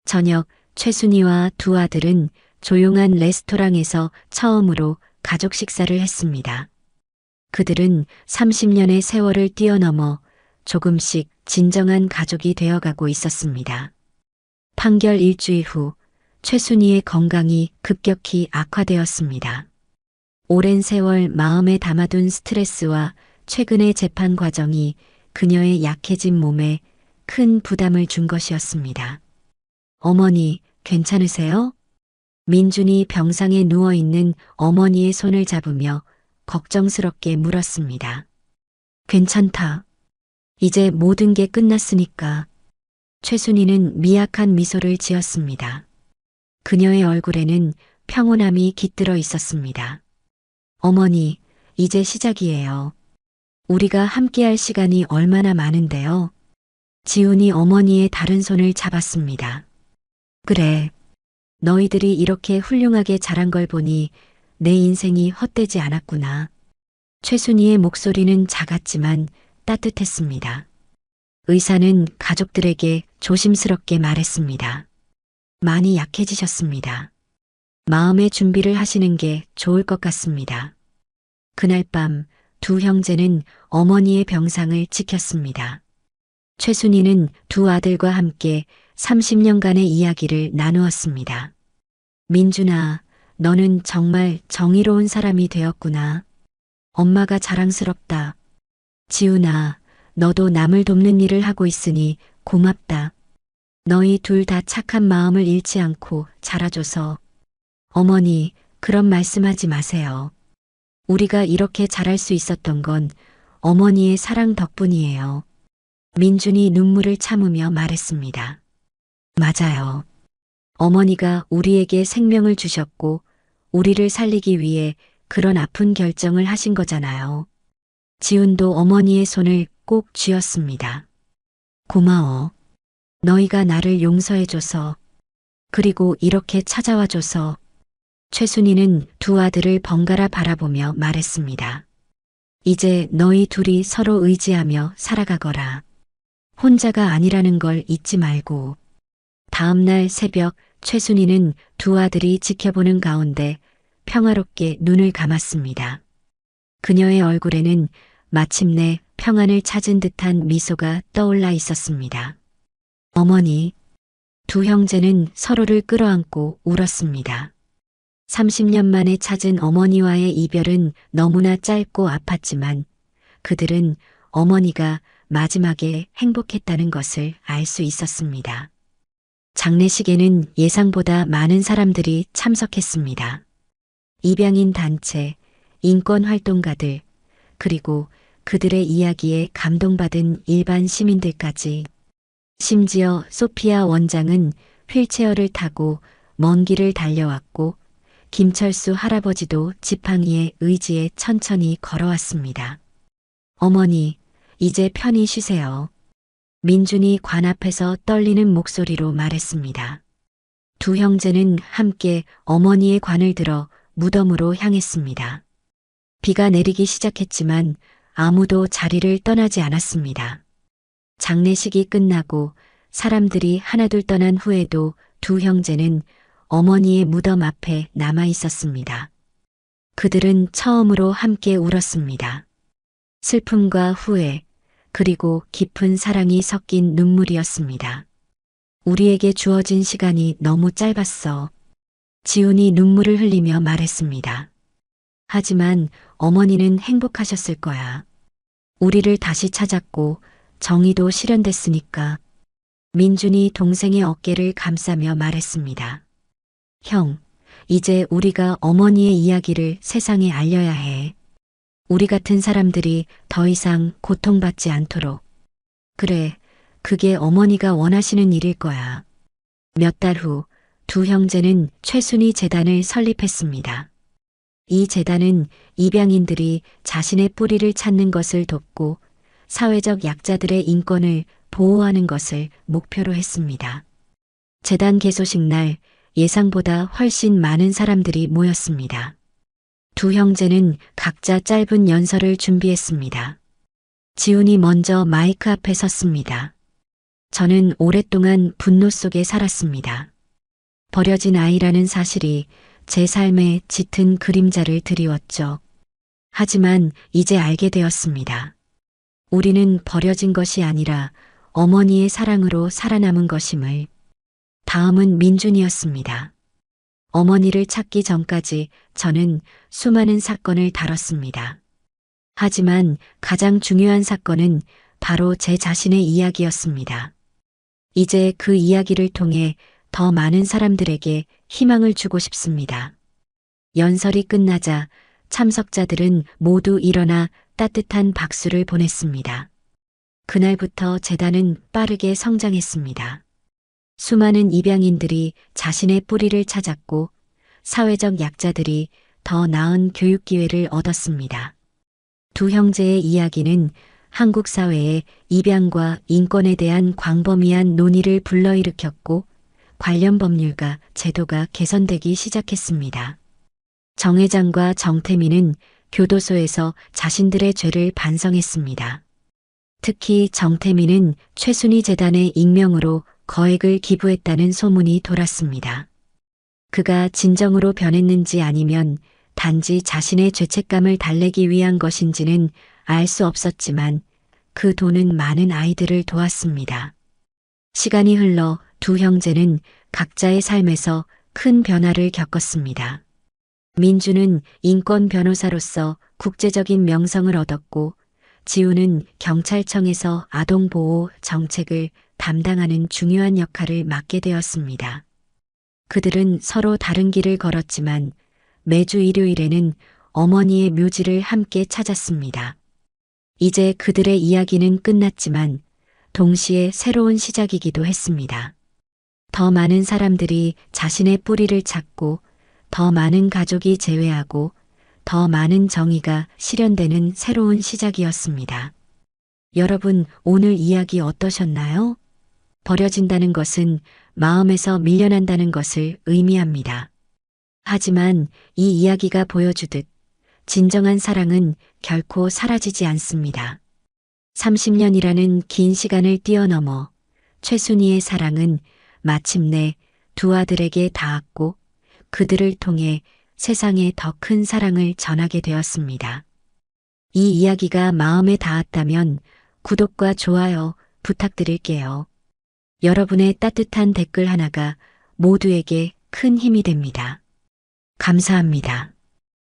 저녁 최순희와 두 아들은 조용한 레스토랑에서 처음으로 가족 식사를 했습니다. 그들은 30년의 세월을 뛰어넘어 조금씩 진정한 가족이 되어가고 있었습니다. 판결 일주일 후 최순희의 건강이 급격히 악화되었습니다. 오랜 세월 마음에 담아둔 스트레스와 최근의 재판 과정이 그녀의 약해진 몸에 큰 부담을 준 것이었습니다. 어머니, 괜찮으세요? 민준이 병상에 누워있는 어머니의 손을 잡으며 걱정스럽게 물었습니다. 괜찮다. 이제 모든 게 끝났으니까. 최순이는 미약한 미소를 지었습니다. 그녀의 얼굴에는 평온함이 깃들어 있었습니다. 어머니, 이제 시작이에요. 우리가 함께할 시간이 얼마나 많은데요. 지훈이 어머니의 다른 손을 잡았습니다. 그래. 너희들이 이렇게 훌륭하게 자란 걸 보니 내 인생이 헛되지 않았구나. 최순이의 목소리는 작았지만 따뜻했습니다. 의사는 가족들에게 조심스럽게 말했습니다. 많이 약해지셨습니다. 마음의 준비를 하시는 게 좋을 것 같습니다. 그날 밤 두 형제는 어머니의 병상을 지켰습니다. 최순이는 두 아들과 함께 30년간의 이야기를 나누었습니다. 민준아, 너는 정말 정의로운 사람이 되었구나. 엄마가 자랑스럽다. 지훈아, 너도 남을 돕는 일을 하고 있으니 고맙다. 너희 둘 다 착한 마음을 잃지 않고 자라줘서. 어머니, 그런 말씀하지 마세요. 우리가 이렇게 자랄 수 있었던 건 어머니의 사랑 덕분이에요. 민준이 눈물을 참으며 말했습니다. 맞아요. 어머니가 우리에게 생명을 주셨고 우리를 살리기 위해 그런 아픈 결정을 하신 거잖아요. 지훈도 어머니의 손을 꼭 쥐었습니다. 고마워. 너희가 나를 용서해줘서, 그리고 이렇게 찾아와줘서. 최순이는 두 아들을 번갈아 바라보며 말했습니다. 이제 너희 둘이 서로 의지하며 살아가거라. 혼자가 아니라는 걸 잊지 말고. 다음 날 새벽 최순이는 두 아들이 지켜보는 가운데 평화롭게 눈을 감았습니다. 그녀의 얼굴에는 마침내 평안을 찾은 듯한 미소가 떠올라 있었습니다. 어머니, 두 형제는 서로를 끌어안고 울었습니다. 30년 만에 찾은 어머니와의 이별은 너무나 짧고 아팠지만 그들은 어머니가 마지막에 행복했다는 것을 알 수 있었습니다. 장례식에는 예상보다 많은 사람들이 참석했습니다. 입양인 단체, 인권활동가들, 그리고 그들의 이야기에 감동받은 일반 시민들까지. 심지어 소피아 원장은 휠체어를 타고 먼 길을 달려왔고 김철수 할아버지도 지팡이에 의지해 천천히 걸어왔습니다. 어머니, 이제 편히 쉬세요. 민준이 관 앞에서 떨리는 목소리로 말했습니다. 두 형제는 함께 어머니의 관을 들어 무덤으로 향했습니다. 비가 내리기 시작했지만 아무도 자리를 떠나지 않았습니다. 장례식이 끝나고 사람들이 하나둘 떠난 후에도 두 형제는 어머니의 무덤 앞에 남아 있었습니다. 그들은 처음으로 함께 울었습니다. 슬픔과 후회, 그리고 깊은 사랑이 섞인 눈물이었습니다. 우리에게 주어진 시간이 너무 짧았어. 지훈이 눈물을 흘리며 말했습니다. 하지만 어머니는 행복하셨을 거야. 우리를 다시 찾았고 정의도 실현됐으니까. 민준이 동생의 어깨를 감싸며 말했습니다. 형, 이제 우리가 어머니의 이야기를 세상에 알려야 해. 우리 같은 사람들이 더 이상 고통받지 않도록. 그래, 그게 어머니가 원하시는 일일 거야. 몇 달 후 두 형제는 최순이 재단을 설립했습니다. 이 재단은 입양인들이 자신의 뿌리를 찾는 것을 돕고 사회적 약자들의 인권을 보호하는 것을 목표로 했습니다. 재단 개소식 날 예상보다 훨씬 많은 사람들이 모였습니다. 두 형제는 각자 짧은 연설을 준비했습니다. 지훈이 먼저 마이크 앞에 섰습니다. 저는 오랫동안 분노 속에 살았습니다. 버려진 아이라는 사실이 제 삶에 짙은 그림자를 드리웠죠. 하지만 이제 알게 되었습니다. 우리는 버려진 것이 아니라 어머니의 사랑으로 살아남은 것임을. 다음은 민준이었습니다. 어머니를 찾기 전까지 저는 수많은 사건을 다뤘습니다. 하지만 가장 중요한 사건은 바로 제 자신의 이야기였습니다. 이제 그 이야기를 통해 더 많은 사람들에게 희망을 주고 싶습니다. 연설이 끝나자 참석자들은 모두 일어나 따뜻한 박수를 보냈습니다. 그날부터 재단은 빠르게 성장했습니다. 수많은 입양인들이 자신의 뿌리를 찾았고 사회적 약자들이 더 나은 교육 기회를 얻었습니다. 두 형제의 이야기는 한국 사회에 입양과 인권에 대한 광범위한 논의를 불러일으켰고 관련 법률과 제도가 개선되기 시작했습니다. 정 회장과 정태민은 교도소에서 자신들의 죄를 반성했습니다. 특히 정태민은 최순희 재단의 익명으로 거액을 기부했다는 소문이 돌았습니다. 그가 진정으로 변했는지 아니면 단지 자신의 죄책감을 달래기 위한 것인지는 알 수 없었지만 그 돈은 많은 아이들을 도왔습니다. 시간이 흘러 두 형제는 각자의 삶에서 큰 변화를 겪었습니다. 민주는 인권 변호사로서 국제적인 명성을 얻었고 지우는 경찰청에서 아동보호 정책을 담당하는 중요한 역할을 맡게 되었습니다. 그들은 서로 다른 길을 걸었지만 매주 일요일에는 어머니의 묘지를 함께 찾았습니다. 이제 그들의 이야기는 끝났지만 동시에 새로운 시작이기도 했습니다. 더 많은 사람들이 자신의 뿌리를 찾고 더 많은 가족이 재회하고 더 많은 정의가 실현되는 새로운 시작이었습니다. 여러분, 오늘 이야기 어떠셨나요? 버려진다는 것은 마음에서 밀려난다는 것을 의미합니다. 하지만 이 이야기가 보여주듯 진정한 사랑은 결코 사라지지 않습니다. 30년이라는 긴 시간을 뛰어넘어 최순희의 사랑은 마침내 두 아들에게 닿았고 그들을 통해 세상에 더 큰 사랑을 전하게 되었습니다. 이 이야기가 마음에 닿았다면 구독과 좋아요 부탁드릴게요. 여러분의 따뜻한 댓글 하나가 모두에게 큰 힘이 됩니다. 감사합니다.